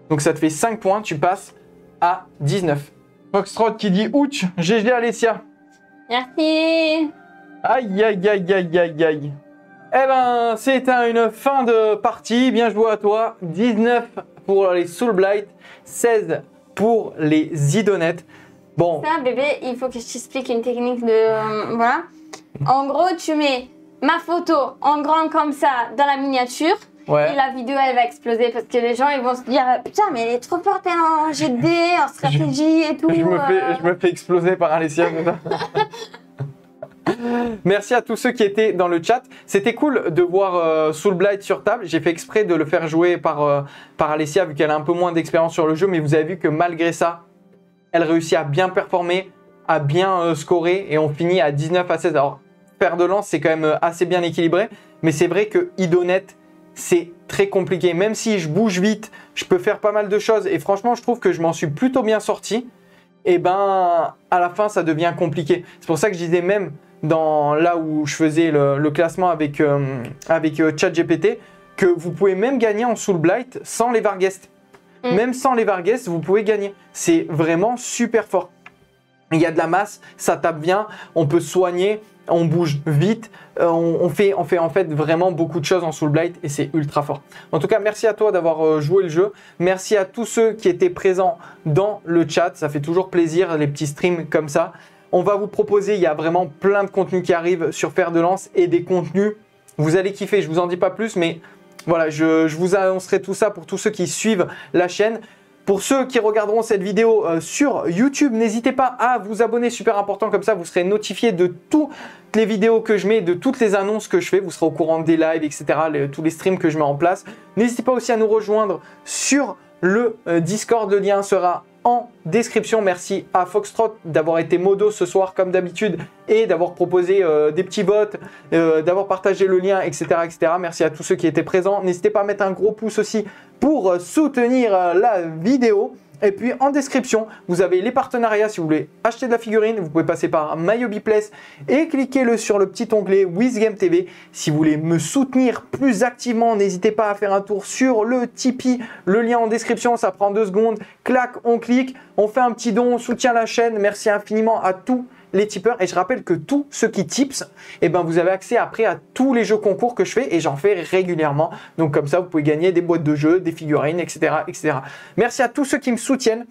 Donc, ça te fait 5 points. Tu passes à 19. Foxtrot qui dit ouch, GG Alessia. Merci. Aïe. Eh ben, c'était une fin de partie. Bien joué à toi. 19 pour les Soul Blight, 16 pour les Idonettes. Bon, Ça, bébé, il faut que je t'explique une technique de... voilà. En gros, tu mets ma photo en grand comme ça dans la miniature. ouais. Et la vidéo, elle va exploser parce que les gens, ils vont se dire putain, mais elle est trop forte, elle en GD, en stratégie et tout. Je me fais exploser par Alessia. Merci à tous ceux qui étaient dans le chat. C'était cool de voir Soul Blight sur table. J'ai fait exprès de le faire jouer par Alessia vu qu'elle a un peu moins d'expérience sur le jeu. Mais vous avez vu que malgré ça, elle réussit à bien performer, à bien scorer. Et on finit à 19-16. Alors, paire de lance, c'est quand même assez bien équilibré. Mais c'est vrai que Idonet, c'est très compliqué. Même si je bouge vite, je peux faire pas mal de choses. Et franchement, je trouve que je m'en suis plutôt bien sorti. Et ben, à la fin, ça devient compliqué. C'est pour ça que je disais même là où je faisais le classement avec ChatGPT, que vous pouvez même gagner en Soul Blight sans les Varghest. Même sans les Varghest, vous pouvez gagner. C'est vraiment super fort. Il y a de la masse, ça tape bien, on peut soigner, on bouge vite, on fait en fait vraiment beaucoup de choses en Soul Blight et c'est ultra fort. En tout cas, merci à toi d'avoir joué le jeu. Merci à tous ceux qui étaient présents dans le chat. Ça fait toujours plaisir, les petits streams comme ça. On va vous proposer, il y a vraiment plein de contenus qui arrivent sur Fer de Lance et des contenus, vous allez kiffer, je vous en dis pas plus, mais voilà, je vous annoncerai tout ça pour tous ceux qui suivent la chaîne. Pour ceux qui regarderont cette vidéo sur YouTube, n'hésitez pas à vous abonner, super important, comme ça vous serez notifié de toutes les vidéos que je mets, de toutes les annonces que je fais, vous serez au courant des lives, etc., tous les streams que je mets en place. N'hésitez pas aussi à nous rejoindre sur le Discord, le lien sera en description. Merci à Foxtrot d'avoir été modo ce soir comme d'habitude et d'avoir proposé des petits votes, d'avoir partagé le lien, etc., etc. Merci à tous ceux qui étaient présents. N'hésitez pas à mettre un gros pouce aussi pour soutenir la vidéo. Et puis en description, vous avez les partenariats. Si vous voulez acheter de la figurine, vous pouvez passer par MyHobbyPlace et cliquez sur le petit onglet WizGame TV. Si vous voulez me soutenir plus activement, n'hésitez pas à faire un tour sur le Tipeee. Le lien en description, ça prend 2 secondes. Clac, on clique, on fait un petit don, on soutient la chaîne. Merci infiniment à tous les tipeurs. Et je rappelle que tous ceux qui tipent, eh ben, vous avez accès après à tous les jeux concours que je fais et j'en fais régulièrement. Donc comme ça, vous pouvez gagner des boîtes de jeux, des figurines, etc., etc. Merci à tous ceux qui me soutiennent.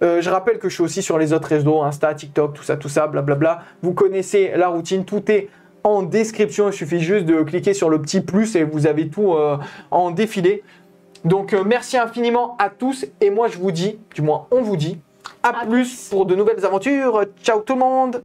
Je rappelle que je suis aussi sur les autres réseaux, Insta, TikTok, tout ça, blablabla. Vous connaissez la routine, tout est en description. Il suffit juste de cliquer sur le petit plus et vous avez tout en défilé. Donc merci infiniment à tous et moi je vous dis, du moins on vous dit, à plus pour de nouvelles aventures. Ciao tout le monde!